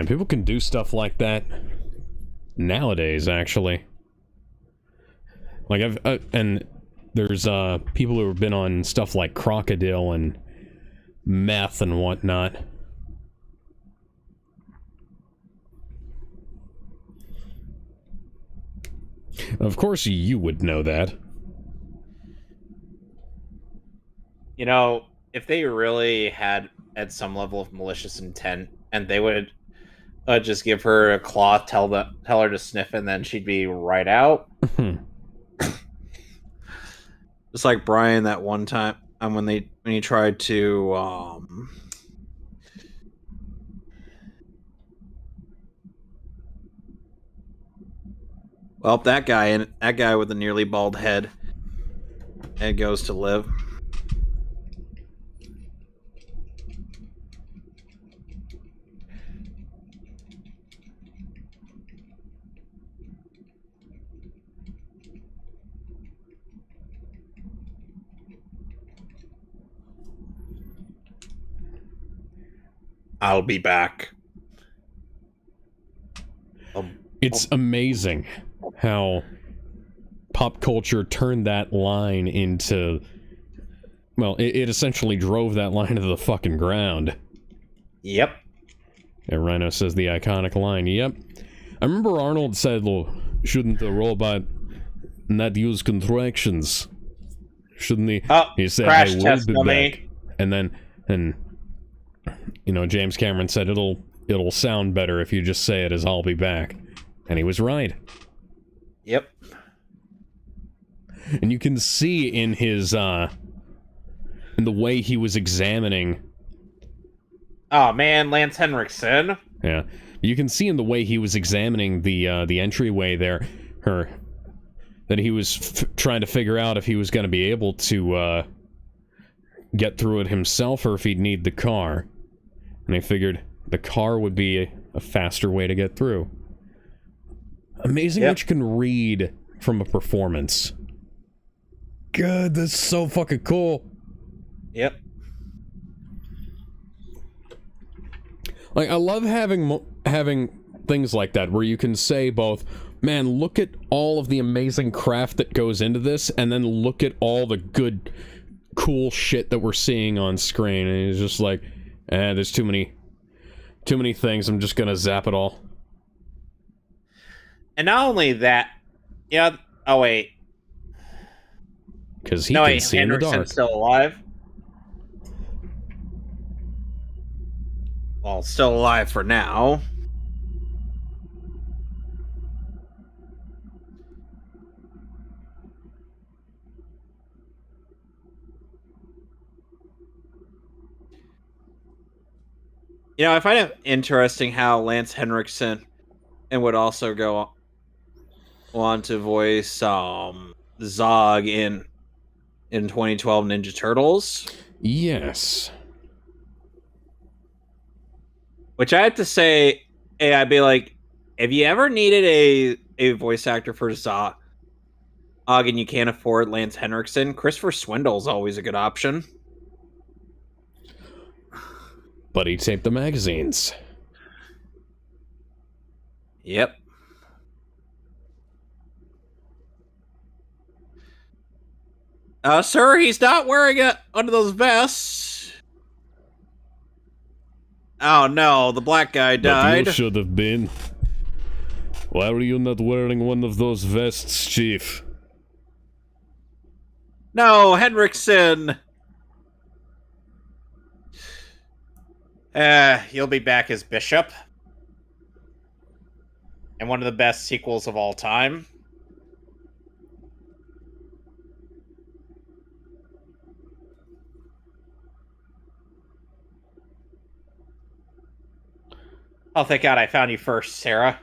People can do stuff like that nowadays, actually. Like and there's people who have been on stuff like Crocodile and meth and whatnot. Of course you would know that. You know, if they really had some level of malicious intent, and they would just give her a cloth, tell her to sniff, and then she'd be right out. Just like Brian that one time when he tried to well, that guy with the nearly bald head and goes to live. I'll be back. It's amazing how pop culture turned that line into... Well, it essentially drove that line to the fucking ground. Yep. And Rhino says the iconic line, yep. I remember Arnold said, well, shouldn't the robot not use contractions? Shouldn't he? Oh, he said, crash I will test be dummy. back. And then, you know, James Cameron said it'll sound better if you just say it as I'll be back. And he was right. Yep. And you can see in his, in the way he was examining... Oh man, Lance Henriksen. Yeah. You can see in the way he was examining the entryway there, that he was trying to figure out if he was going to be able to, get through it himself or if he'd need the car. And I figured the car would be a faster way to get through. Amazing what you can read from a performance. God, that's so fucking cool. Yep. Like, I love having things like that where you can say both, man, look at all of the amazing craft that goes into this, and then look at all the good, cool shit that we're seeing on screen. And it's just like, there's too many things. I'm just gonna zap it all. And not only that, yeah. Oh wait, because he can see in the dark. Henriksen's still alive. Well, still alive for now. You know, I find it interesting how Lance Henriksen would also go on to voice Zog in 2012 Ninja Turtles. Yes. Which I have to say, I'd be like, if you ever needed a voice actor for Zog and you can't afford Lance Henriksen, Christopher Swindle's always a good option. But he taped the magazines. Yep. Sir, he's not wearing one of those vests. Oh no, the black guy died. But you should have been. Why were you not wearing one of those vests, Chief? No, Henriksen. You'll be back as Bishop. And one of the best sequels of all time. Oh, thank God I found you first, Sarah.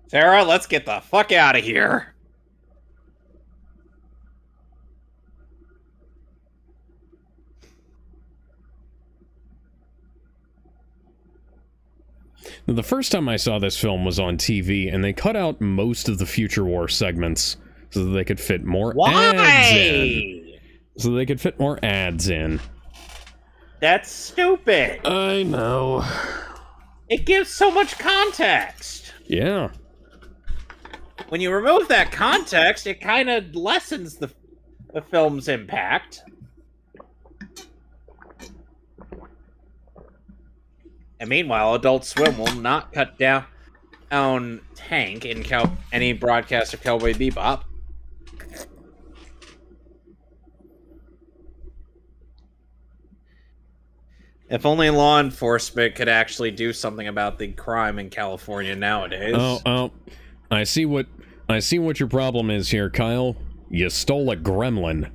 Sarah, let's get the fuck out of here. The first time I saw this film was on TV, and they cut out most of the Future War segments so that they could fit more ads in. So they could fit more ads in. That's stupid. I know. It gives so much context. Yeah. When you remove that context, it kind of lessens the film's impact. And meanwhile, Adult Swim will not cut down Tank in any broadcast of Cowboy Bebop. If only law enforcement could actually do something about the crime in California nowadays. Oh, I see what your problem is here, Kyle. You stole a gremlin.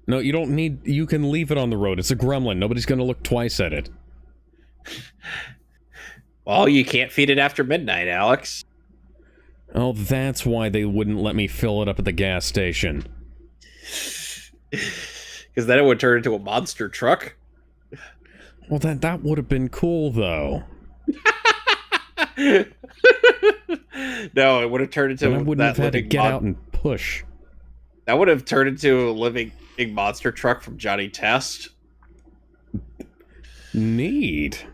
No, you don't need... You can leave it on the road. It's a gremlin. Nobody's going to look twice at it. Well, you can't feed it after midnight, Alex. Oh, that's why they wouldn't let me fill it up at the gas station. Because then it would turn into a monster truck. Well, that would have been cool, though. No, it would have turned into... Then I wouldn't have had to get out and push. That would have turned into a living monster truck from Johnny Test. Neat.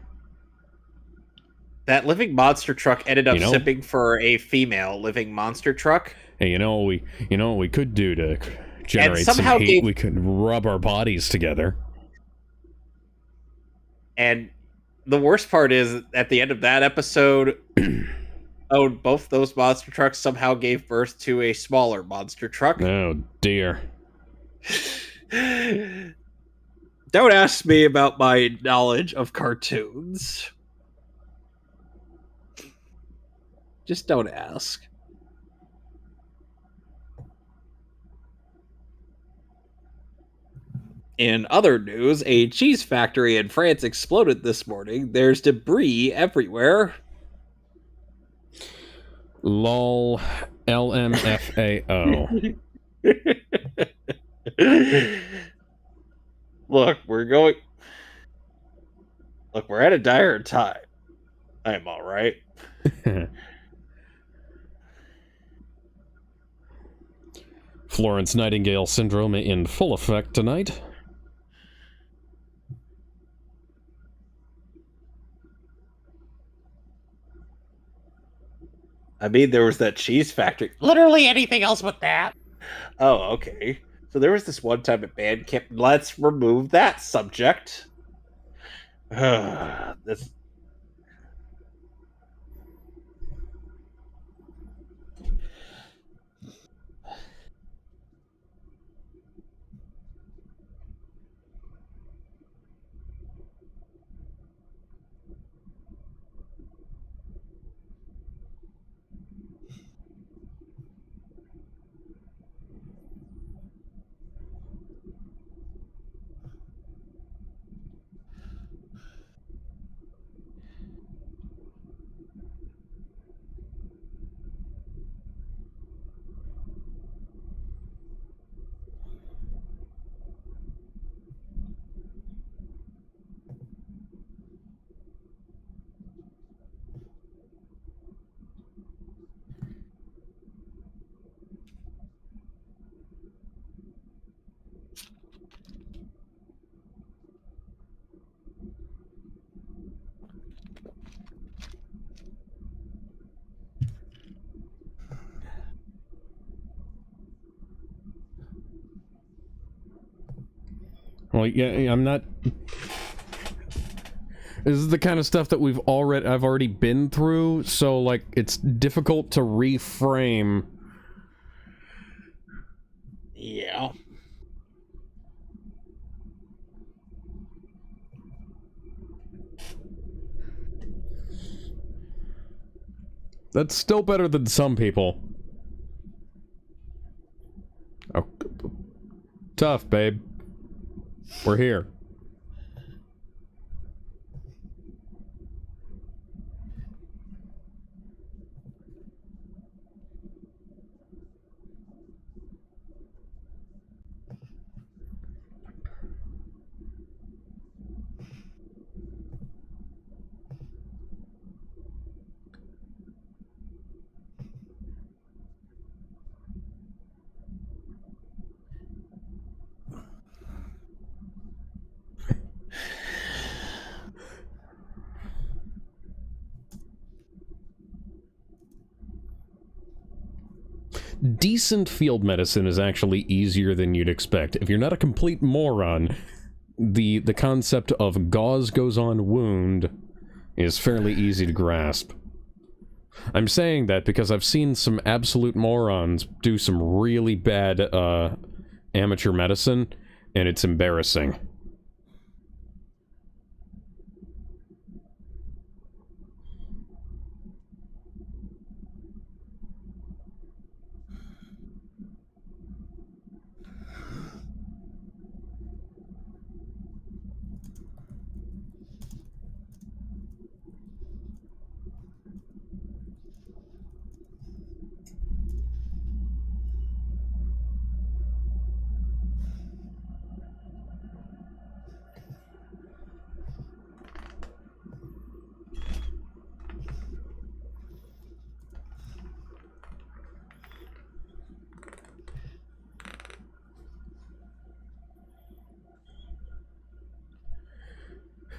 That living monster truck ended up sipping for a female living monster truck. Hey, you know what we could do to generate some heat? We could rub our bodies together. And the worst part is, at the end of that episode, both those monster trucks somehow gave birth to a smaller monster truck. Oh, dear. Don't ask me about my knowledge of cartoons. Just don't ask. In other news, a cheese factory in France exploded this morning. There's debris everywhere. LOL. LMFAO. Look, we're at a dire time. I'm all right. Florence Nightingale syndrome in full effect tonight. I mean, there was that cheese factory. Literally anything else but that. Oh, okay. So there was this one time at band camp. Let's remove that subject. This. Well, yeah, I'm not... This is the kind of stuff that I've already been through, so, like, it's difficult to reframe. Yeah. That's still better than some people. Oh, tough, babe. We're here. decent field medicine is actually easier than you'd expect. If you're not a complete moron, the concept of gauze goes on wound is fairly easy to grasp. I'm saying that because I've seen some absolute morons do some really bad amateur medicine, and it's embarrassing.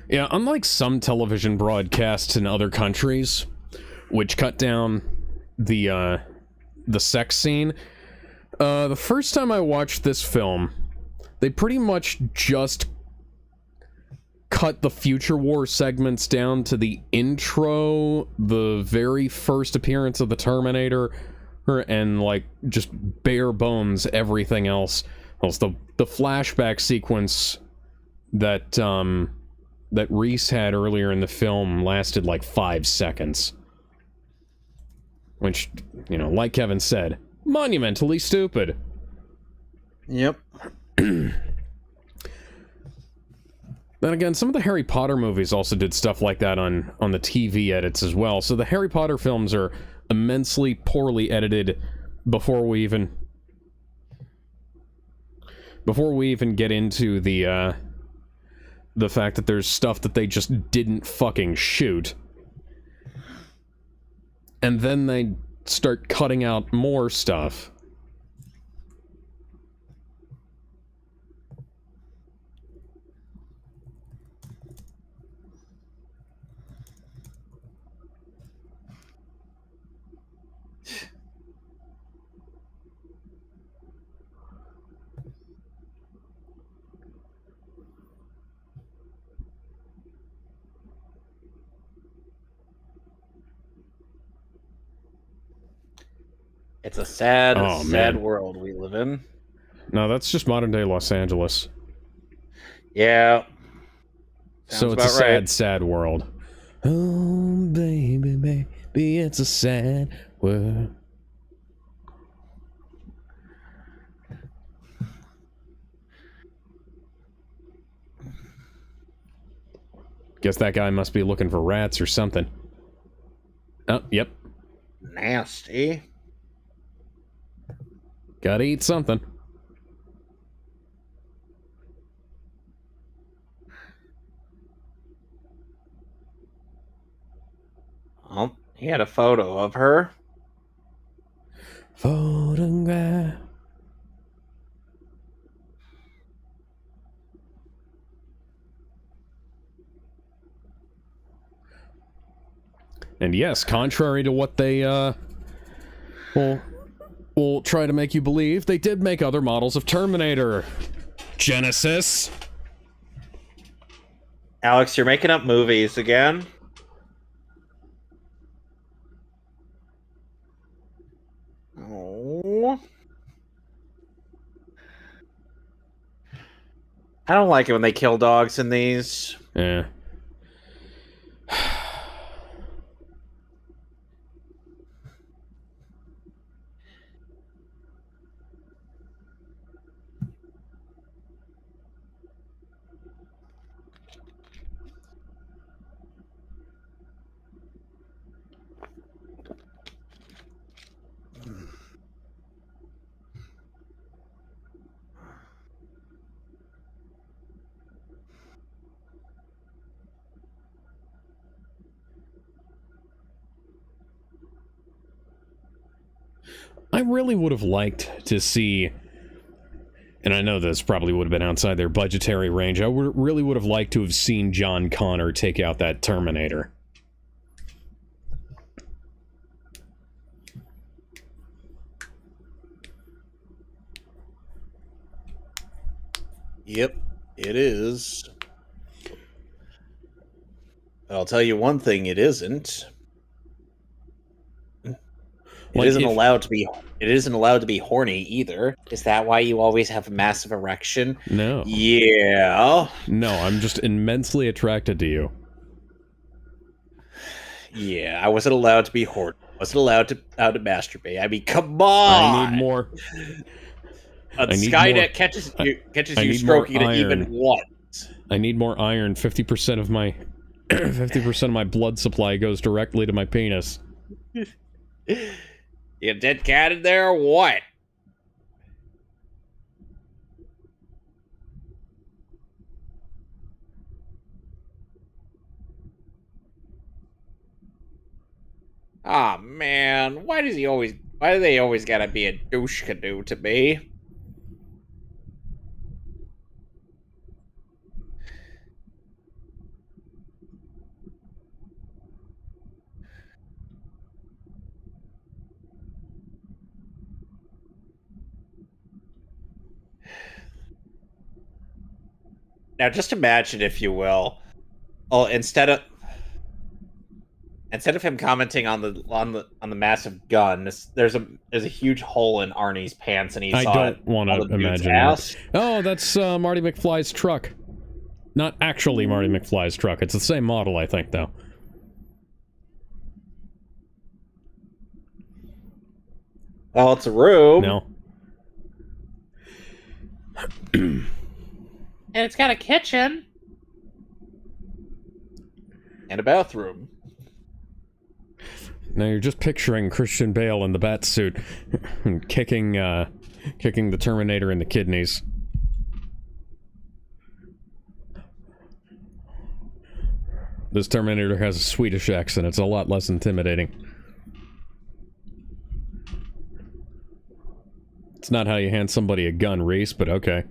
Yeah, unlike some television broadcasts in other countries, which cut down the sex scene, the first time I watched this film, they pretty much just cut the Future War segments down to the intro, the very first appearance of the Terminator, and, like, just bare bones everything else. The flashback sequence that Reese had earlier in the film lasted like 5 seconds. Which, you know, like Kevin said, monumentally stupid. Yep. Then again, some of the Harry Potter movies also did stuff like that on the TV edits as well. So the Harry Potter films are immensely poorly edited before we even get into the fact that there's stuff that they just didn't fucking shoot. And then they start cutting out more stuff. It's a sad, Oh, sad man. world we live in. No, that's just modern day Los Angeles. Yeah. So Sounds it's a about right. sad, sad world. Oh, baby, baby, it's a sad world. Guess that guy must be looking for rats or something. Oh, yep. Nasty. Gotta eat something. Oh, he had a photo of her. Photograph. And yes, contrary to what they, will try to make you believe, they did make other models of Terminator. Genesis. Alex, you're making up movies again? Oh. I don't like it when they kill dogs in these. Yeah. I really would have liked to see, and I know this probably would have been outside their budgetary range, really would have liked to have seen John Connor take out that Terminator. Yep, it is. But I'll tell you one thing: it isn't. It Like, isn't if... allowed to be. It isn't allowed to be horny either. Is that why you always have a massive erection? No. Yeah. No, I'm just immensely attracted to you. Yeah, I wasn't allowed to be horny. I wasn't allowed to masturbate. I mean, come I need on. more... I need more... Skynet catches I you need more stroking it even iron. once. I need more iron. 50% of my... 50% of my blood supply goes directly to my penis. You dead cat in there or what? Ah, man, why do they always gotta be a douche canoe to me? Now just imagine, if you will, oh, instead of him commenting on the massive gun, there's a huge hole in Arnie's pants, and he I saw it don't want on to the dude's imagine ass. that. Oh, that's Marty McFly's truck. Not actually Marty McFly's truck. It's the same model, I think, though. Well, it's a room. No. And it's got a kitchen. And a bathroom. Now you're just picturing Christian Bale in the bat suit kicking the Terminator in the kidneys. This Terminator has a Swedish accent. It's a lot less intimidating. It's not how you hand somebody a gun, Reese, but okay.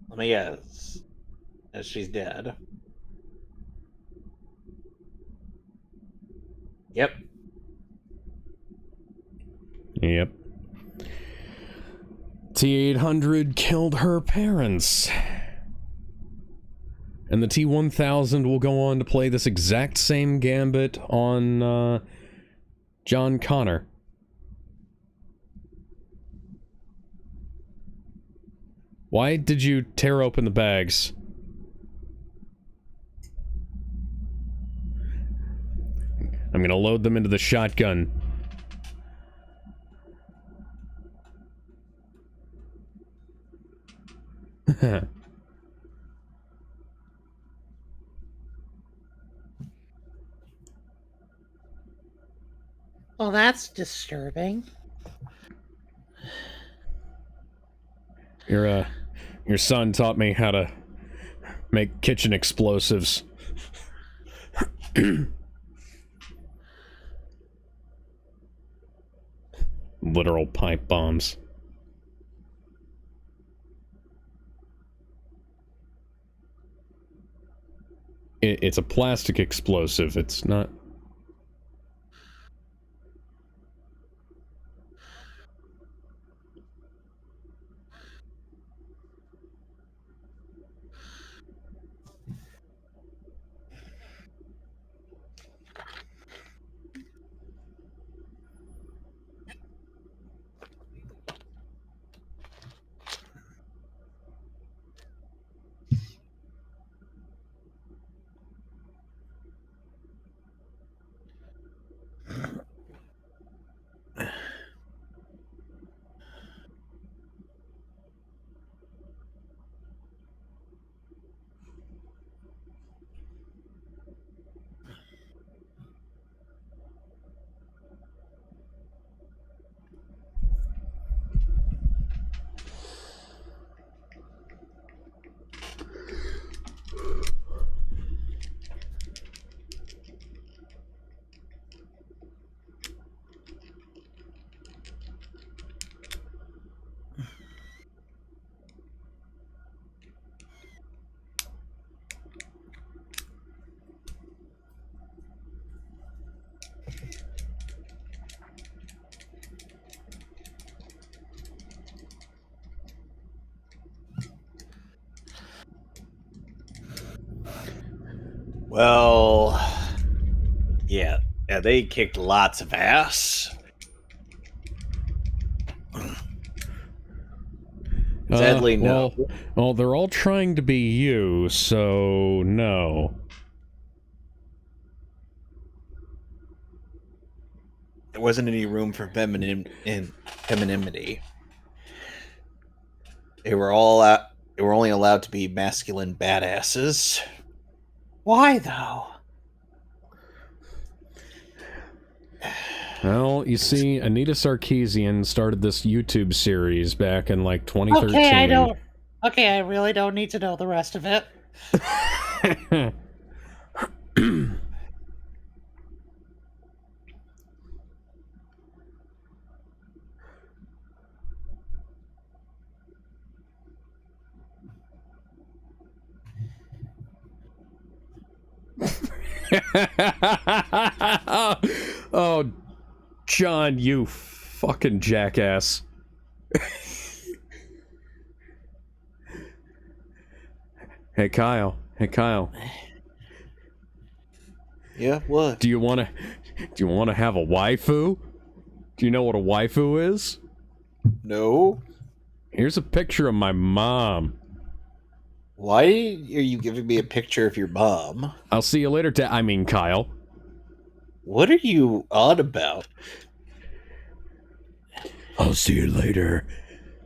Let me guess. She's dead. Yep. Yep. T-800 killed her parents. And the T-1000 will go on to play this exact same gambit on, John Connor. Why did you tear open the bags? I'm gonna load them into the shotgun. Well, that's disturbing. Your son taught me how to make kitchen explosives. Literal pipe bombs. It's a plastic explosive. It's not... Well, yeah, they kicked lots of ass. Sadly, no. Well, they're all trying to be you, so no. There wasn't any room for femininity. They were only allowed to be masculine badasses. Why though? Well, you see, Anita Sarkeesian started this YouTube series back in like 2013. Okay, I really don't need to know the rest of it. Oh, John, you fucking jackass. Hey, Kyle. Yeah, what? Do you want to have a waifu? Do you know what a waifu is? No. Here's a picture of my mom. Why are you giving me a picture of your mom? I'll see you later, Kyle. What are you on about? I'll see you later.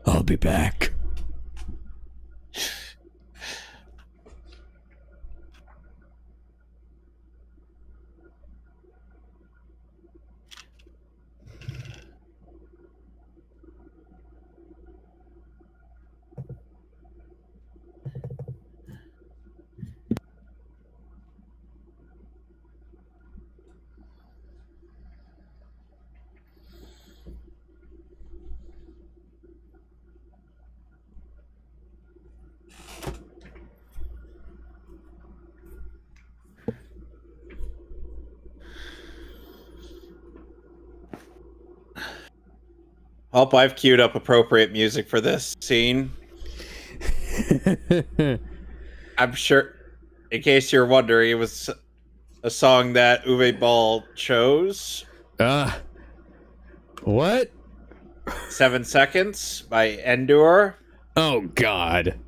I'll be back. Hope I've queued up appropriate music for this scene. I'm sure, in case you're wondering, it was a song that Uwe Ball chose. What? 7 Seconds by Endure. Oh, God.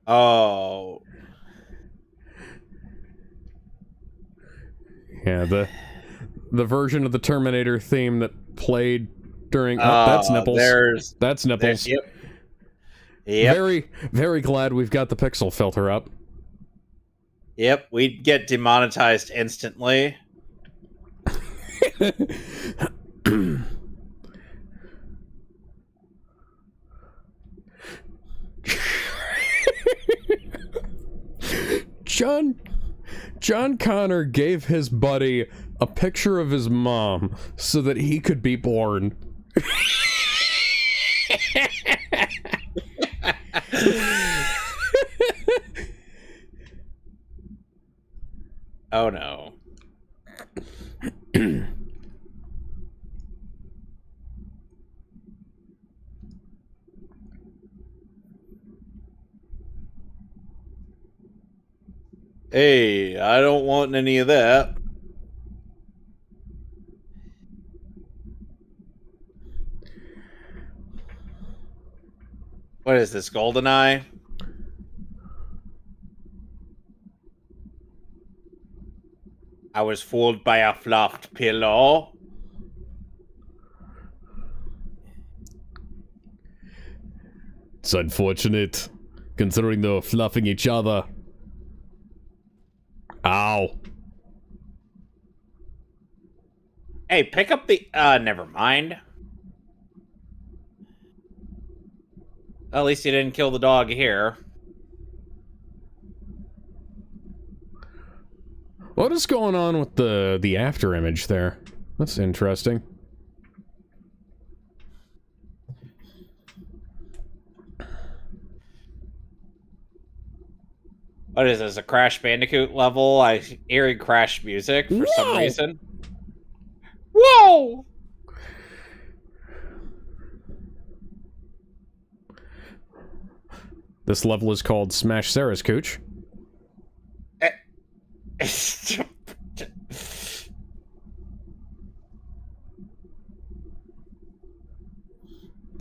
Oh. Yeah, the version of the Terminator theme that played during... Oh, that's nipples. That's nipples. Yep. Very, very glad we've got the pixel filter up. Yep, we'd get demonetized instantly. John Connor gave his buddy a picture of his mom so that he could be born. Oh no. Hey, I don't want any of that. What is this, GoldenEye? I was fooled by a fluffed pillow. It's unfortunate, considering they were fluffing each other. Ow. Hey, pick up the... never mind. At least you didn't kill the dog here. What is going on with the after image there? That's interesting. What is this, a Crash Bandicoot level? I hear Crash music for some reason. Whoa! This level is called Smash Sarah's Cooch. But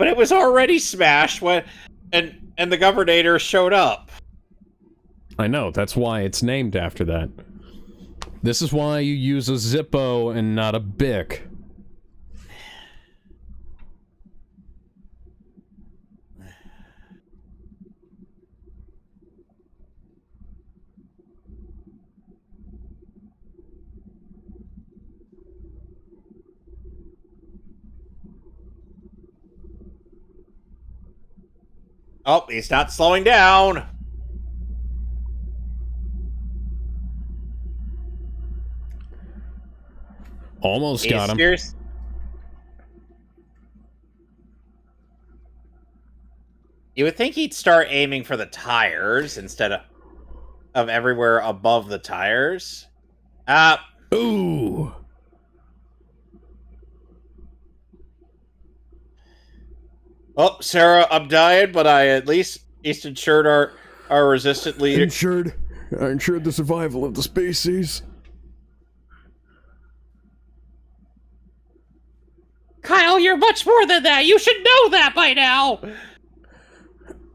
it was already smashed when and the Governator showed up. I know, that's why it's named after that. This is why you use a Zippo and not a Bic. Oh, he's not slowing down. Almost got him. You would think he'd start aiming for the tires instead of everywhere above the tires. Ooh. Oh, Sarah, I'm dying, but I at least ensured our resistant leader. I ensured the survival of the species. Kyle, you're much more than that. You should know that by now.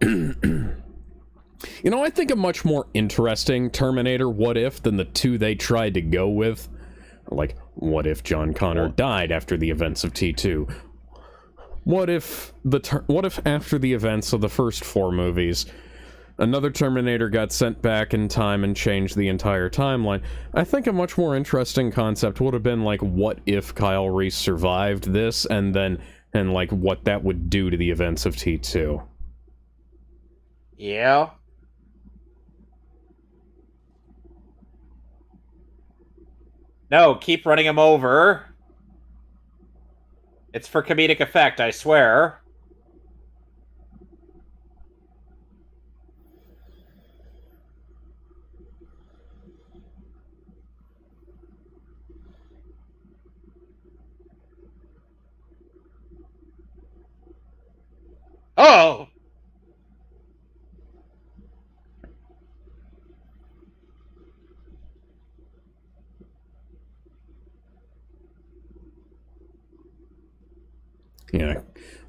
You know, I think a much more interesting Terminator what if than the two they tried to go with. Like, what if John Connor died after the events of T2? What if after the events of the first 4 movies, another Terminator got sent back in time and changed the entire timeline? I think a much more interesting concept would have been like, what if Kyle Reese survived this, and like what that would do to the events of T2. Yeah. No, keep running him over. It's for comedic effect, I swear. Oh! Yeah.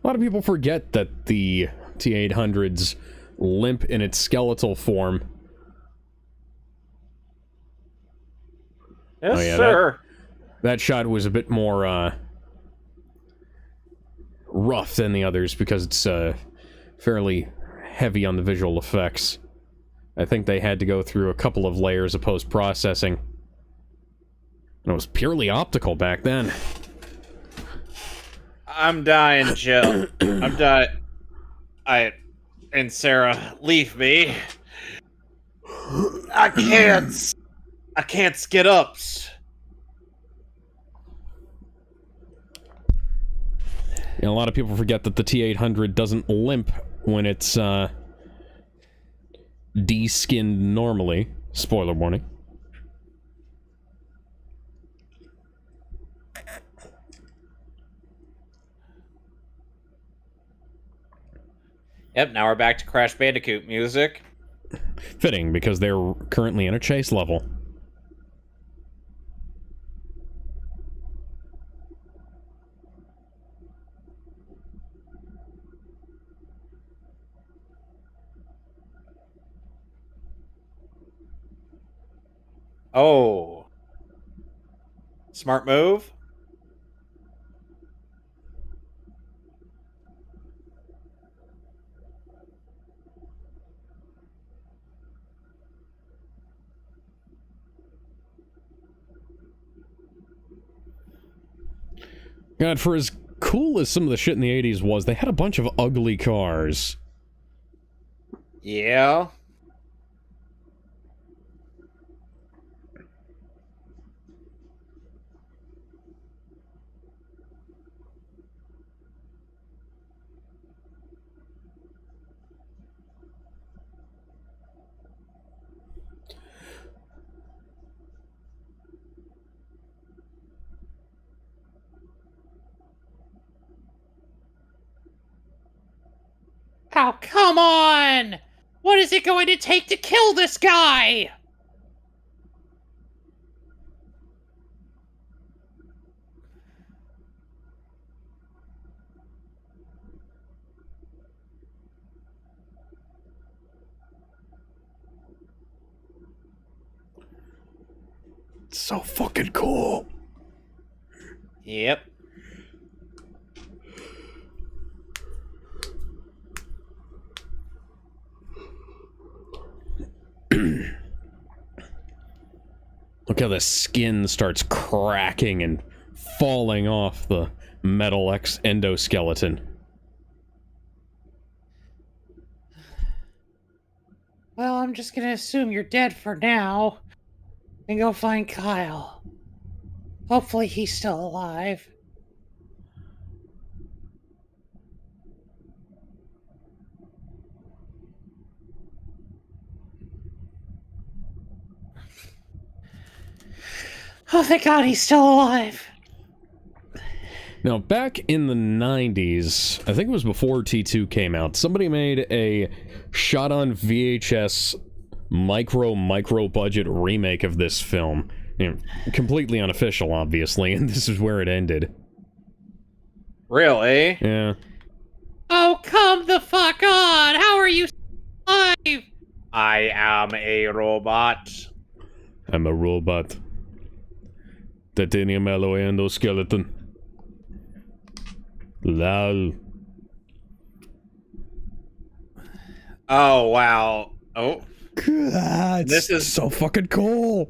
A lot of people forget that the T-800s limp in its skeletal form. Yes, Oh, yeah, sir. That shot was a bit more, rough than the others because it's, fairly heavy on the visual effects. I think they had to go through a couple of layers of post-processing. And it was purely optical back then. I'm dying, Jill. I'm dying. And Sarah, leave me. I can't get up. You know, a lot of people forget that the T-800 doesn't limp when it's, de-skinned normally. Spoiler warning. Yep, now we're back to Crash Bandicoot music. Fitting, because they're currently in a chase level. Oh. Smart move. God, for as cool as some of the shit in the 80s was, they had a bunch of ugly cars. Yeah. Oh, come on! What is it going to take to kill this guy? It's so fucking cool. Yep. Look how the skin starts cracking and falling off the metal endoskeleton. Well, I'm just gonna assume you're dead for now. And go find Kyle. Hopefully he's still alive. Oh, thank God he's still alive. Now, back in the 90s, I think it was before T2 came out, somebody made a shot on VHS micro budget remake of this film. You know, completely unofficial, obviously, and this is where it ended. Really? Yeah. Oh, come the fuck on! How are you alive? I am a robot. I'm a robot. Titanium alloy endoskeleton. Lol. Oh, wow. Oh. God, This is so fucking cool.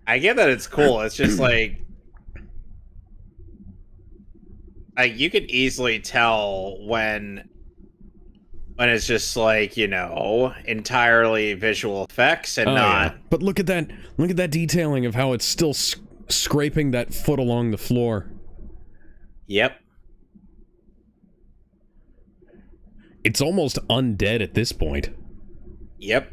I get that it's cool. It's just like you could easily tell when it's just like, you know, entirely visual effects and not. Yeah. But look at that. Look at that detailing of how it's still scraping that foot along the floor. Yep. It's almost undead at this point. Yep.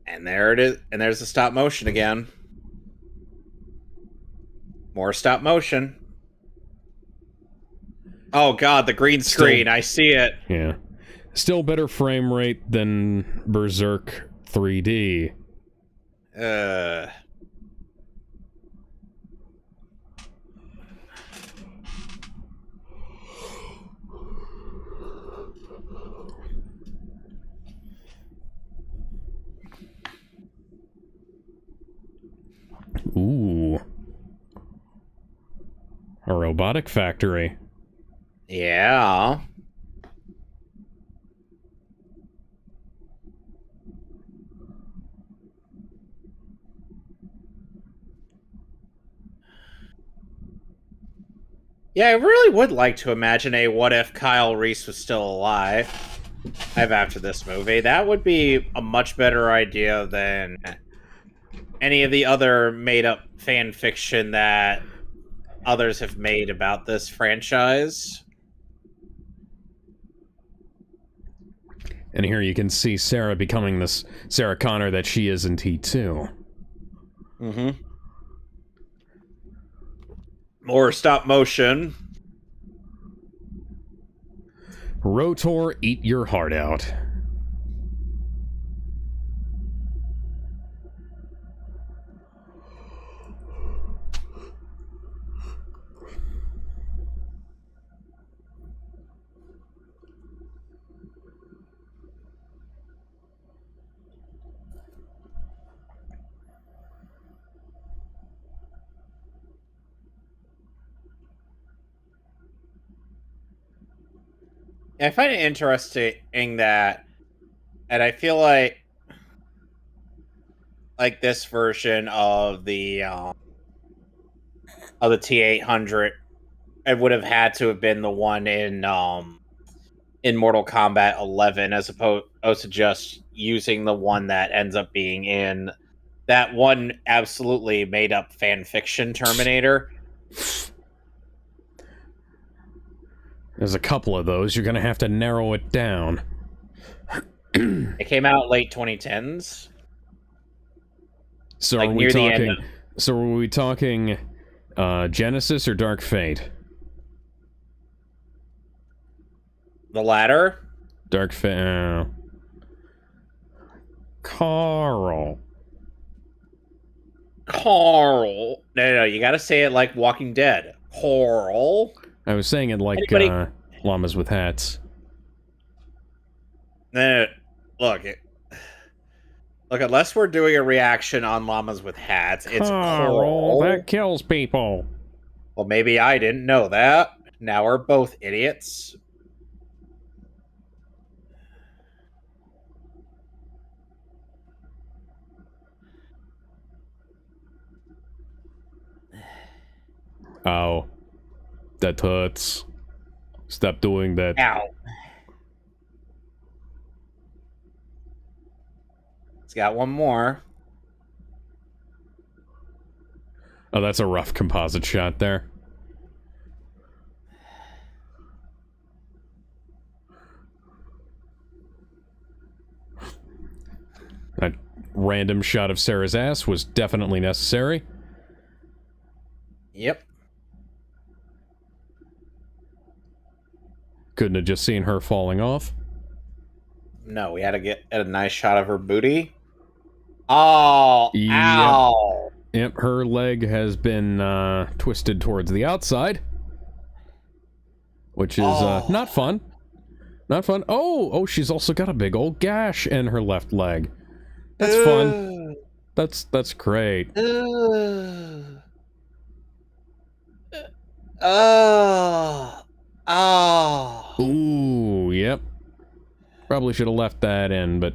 And there it is. And there's the stop motion again. More stop motion. Oh god, the green screen. I see it. Yeah. Still better frame rate than Berserk 3D. Ooh. A robotic factory. Yeah. Yeah, I really would like to imagine a what if Kyle Reese was still alive after this movie. That would be a much better idea than any of the other made-up fan fiction that others have made about this franchise. And here you can see Sarah becoming this Sarah Connor that she is in T2. Mm-hmm. More stop motion. Rotor, eat your heart out. I find it interesting that, and I feel like this version of the T-800, it would have had to have been the one in Mortal Kombat 11, as opposed to just using the one that ends up being in that one absolutely made up fan fiction Terminator. There's a couple of those. You're gonna have to narrow it down. It came out late 2010s. So Like are we near the talking? end So are we talking Genesis or Dark Fate? The latter. Dark fa- Carl. Carl. No, you gotta say it like Walking Dead. Carl. I was saying it like Anybody? llamas with hats. No, look, unless we're doing a reaction on llamas with hats, it's Carl, Carl. that kills people. Well, maybe I didn't know that. Now we're both idiots. Ow. That hurts. Stop doing that. Ow. It's got one more. Oh, that's a rough composite shot there. That random shot of Sarah's ass was definitely necessary. Yep. Couldn't have just seen her falling off. No, we had to get a nice shot of her booty. Oh, Yep. ow. Yep, her leg has been twisted towards the outside. Which is not fun. Not fun. Oh, she's also got a big old gash in her left leg. That's fun. That's great. Oh. Ooh, yep. Probably should have left that in, but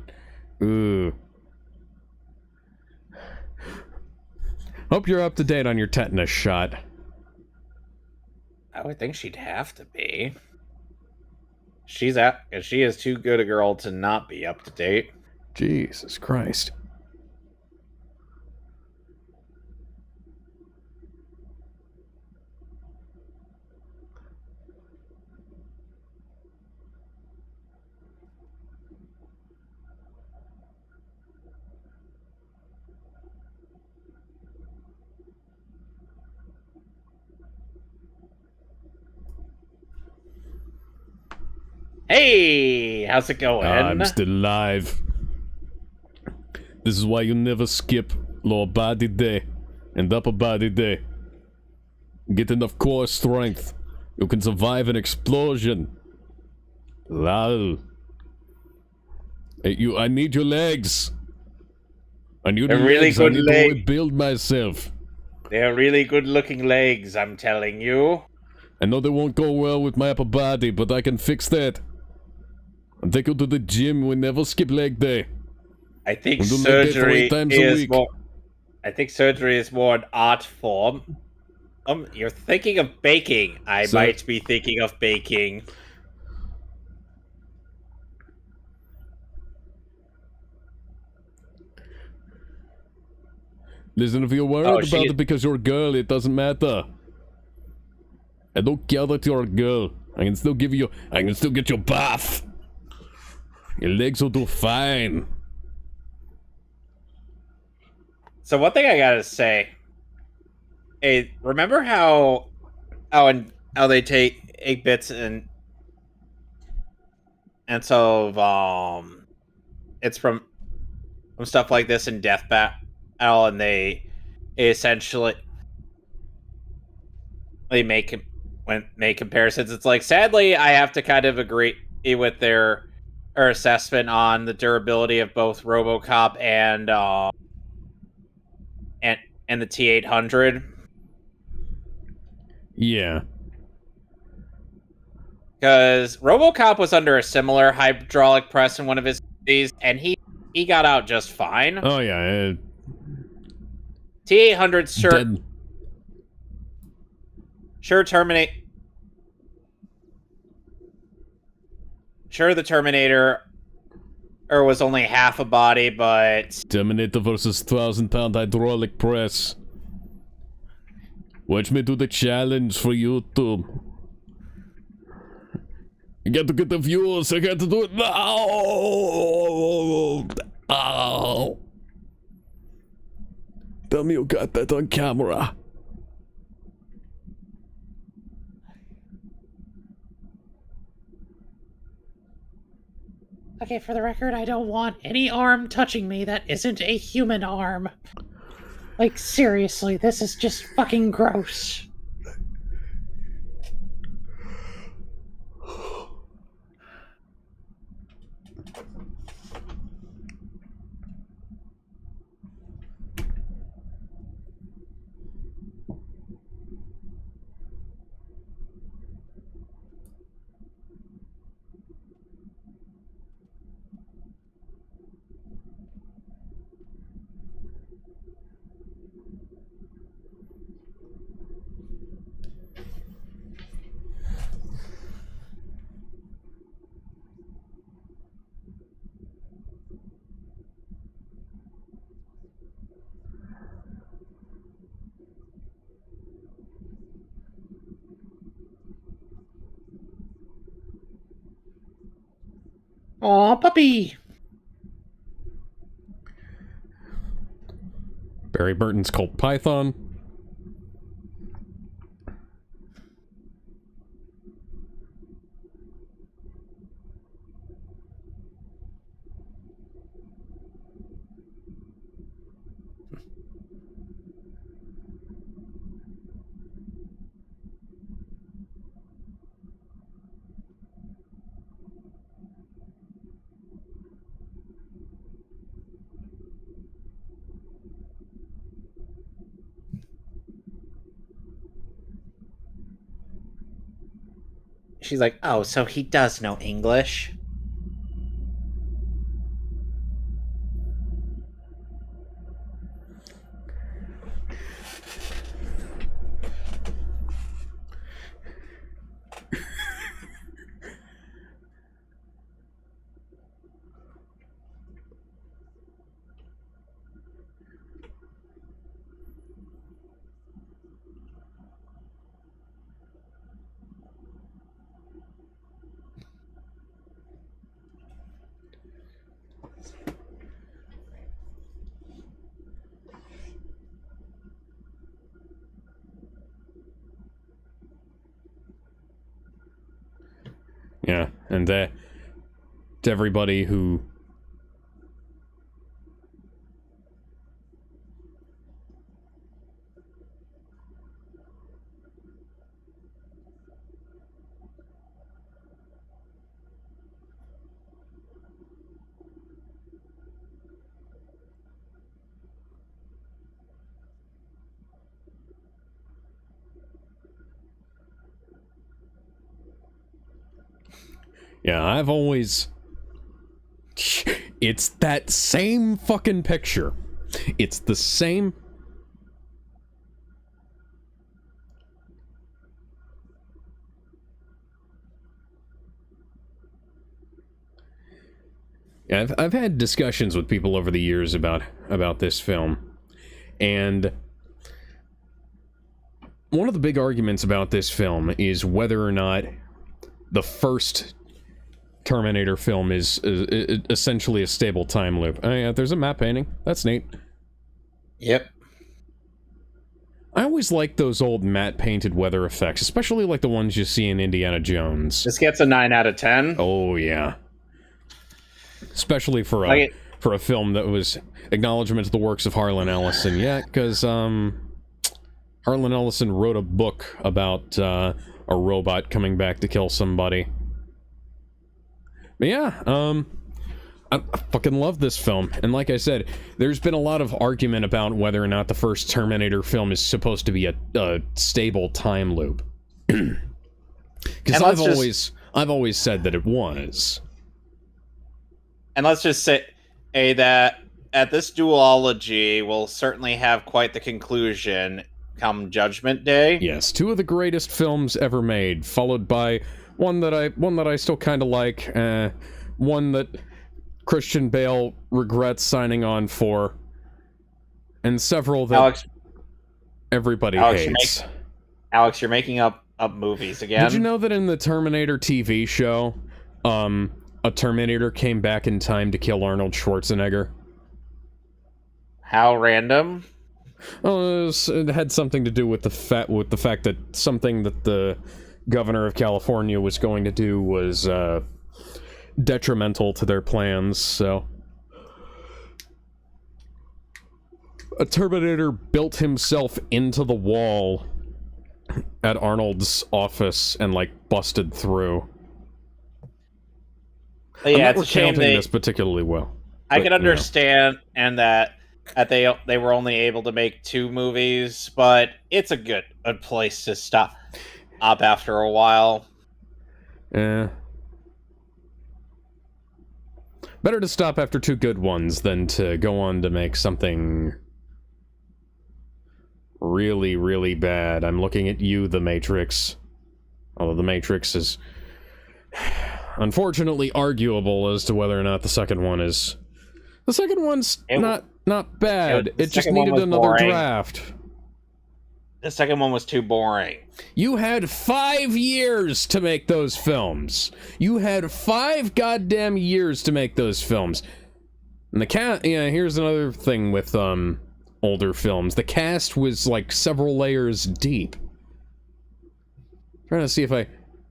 ooh. Hope you're up to date on your tetanus shot. I would think she'd have to be. She is too good a girl to not be up to date. Jesus Christ. Hey, how's it going? I'm still alive. This is why you never skip lower body day and upper body day. Get enough core strength. You can survive an explosion. Lol. Hey, I need your legs. I need your really legs. I good need leg. to rebuild myself. They're really good looking legs, I'm telling you. I know they won't go well with my upper body, but I can fix that. I'll take you to the gym. We never skip leg day. I think We'll do leg day for 8 surgery times a is week. more. I think surgery is more an art form. You're thinking of baking. I So- might be thinking of baking. Listen, if you're worried Oh, about it because you're a girl, it doesn't matter. I don't care that you're a girl. I can still get your bath. Your legs will do fine. So one thing I gotta say, hey, remember how they take 8 bits and so it's from stuff like this in Death Battle, and they essentially make comparisons. It's like, sadly, I have to kind of agree with their assessment on the durability of both RoboCop and the T-800. Yeah. Because RoboCop was under a similar hydraulic press in one of his movies, and he got out just fine. Oh yeah. T-800 Dead. Sure, the Terminator was only half a body, but Terminator versus 1,000-pound hydraulic press. Watch me do the challenge for YouTube. You got to get the views. I got to do it now. Ow. Tell me you got that on camera. Okay, for the record, I don't want any arm touching me that isn't a human arm. Like, seriously, this is just fucking gross. Aw, puppy! Barry Burton's Colt Python. She's like, oh, so he does know English. Yeah, and to everybody who... Yeah, I've always... It's that same fucking picture. It's the same... Yeah, I've had discussions with people over the years about this film, and one of the big arguments about this film is whether or not the first Terminator film is essentially a stable time loop. Oh yeah, there's a map painting. That's neat. Yep. I always like those old matte painted weather effects, especially like the ones you see in Indiana Jones. This gets a 9 out of 10. Oh yeah. Especially for a film that was acknowledgement of the works of Harlan Ellison. Yeah, because Harlan Ellison wrote a book about a robot coming back to kill somebody. But yeah, I fucking love this film. And like I said, there's been a lot of argument about whether or not the first Terminator film is supposed to be a stable time loop. Because I've always said that it was. And let's just say that at this duology will certainly have quite the conclusion come Judgment Day. Yes, two of the greatest films ever made, followed by one that I still kind of like, one that Christian Bale regrets signing on for, and several that everybody hates. Alex, you're making up movies again. Did you know that in the Terminator TV show, a Terminator came back in time to kill Arnold Schwarzenegger? How random? It had something to do with the fact that something that the governor of California was going to do was detrimental to their plans, so... A Terminator built himself into the wall at Arnold's office and, like, busted through. But yeah, I'm not it's a shame recounting this particularly well. I but, can understand, and that they were only able to make 2 movies, but it's a good place to stop up after a while. Eh. Better to stop after 2 good ones than to go on to make something really, really bad. I'm looking at you, The Matrix. Although The Matrix is unfortunately arguable as to whether or not the second one is... The second one's not bad. It just needed another draft. The second one was too boring. You had 5 years to make those films. You had 5 goddamn years to make those films. And the cast, yeah, here's another thing with older films. The cast was like several layers deep. Trying to see if I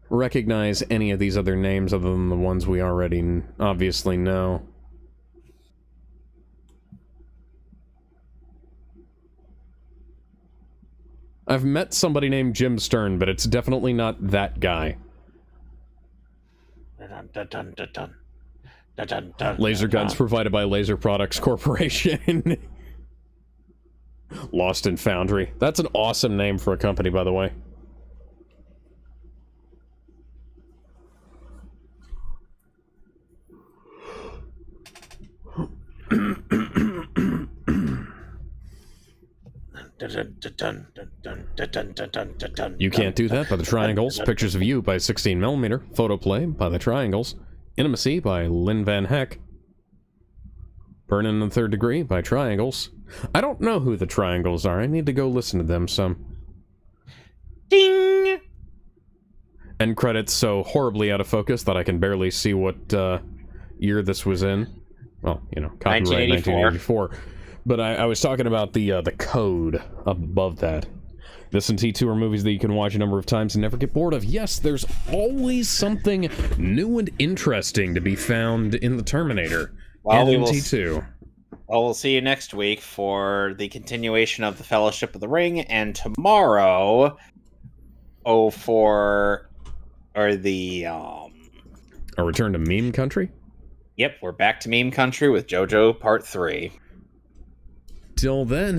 recognize any of these other names other than the ones we already obviously know. I've met somebody named Jim Stern, but it's definitely not that guy. Laser guns provided by Laser Products Corporation. Lost in Foundry. That's an awesome name for a company, by the way. You Can't Do That by The Triangles. Pictures of You by 16mm. Photoplay by The Triangles. Intimacy by Lynn Van Heck. Burn in the Third Degree by Triangles. I don't know who the Triangles are. I need to go listen to them some. Ding! End credits so horribly out of focus that I can barely see what year this was in. Well, you know, copyright 1984. But I was talking about the code up above that. This and T2 are movies that you can watch a number of times and never get bored of. Yes, there's always something new and interesting to be found in the Terminator and in T2. Well, we'll see you next week for the continuation of the Fellowship of the Ring, and tomorrow, a return to meme country? Yep, we're back to meme country with JoJo Part 3. Till then.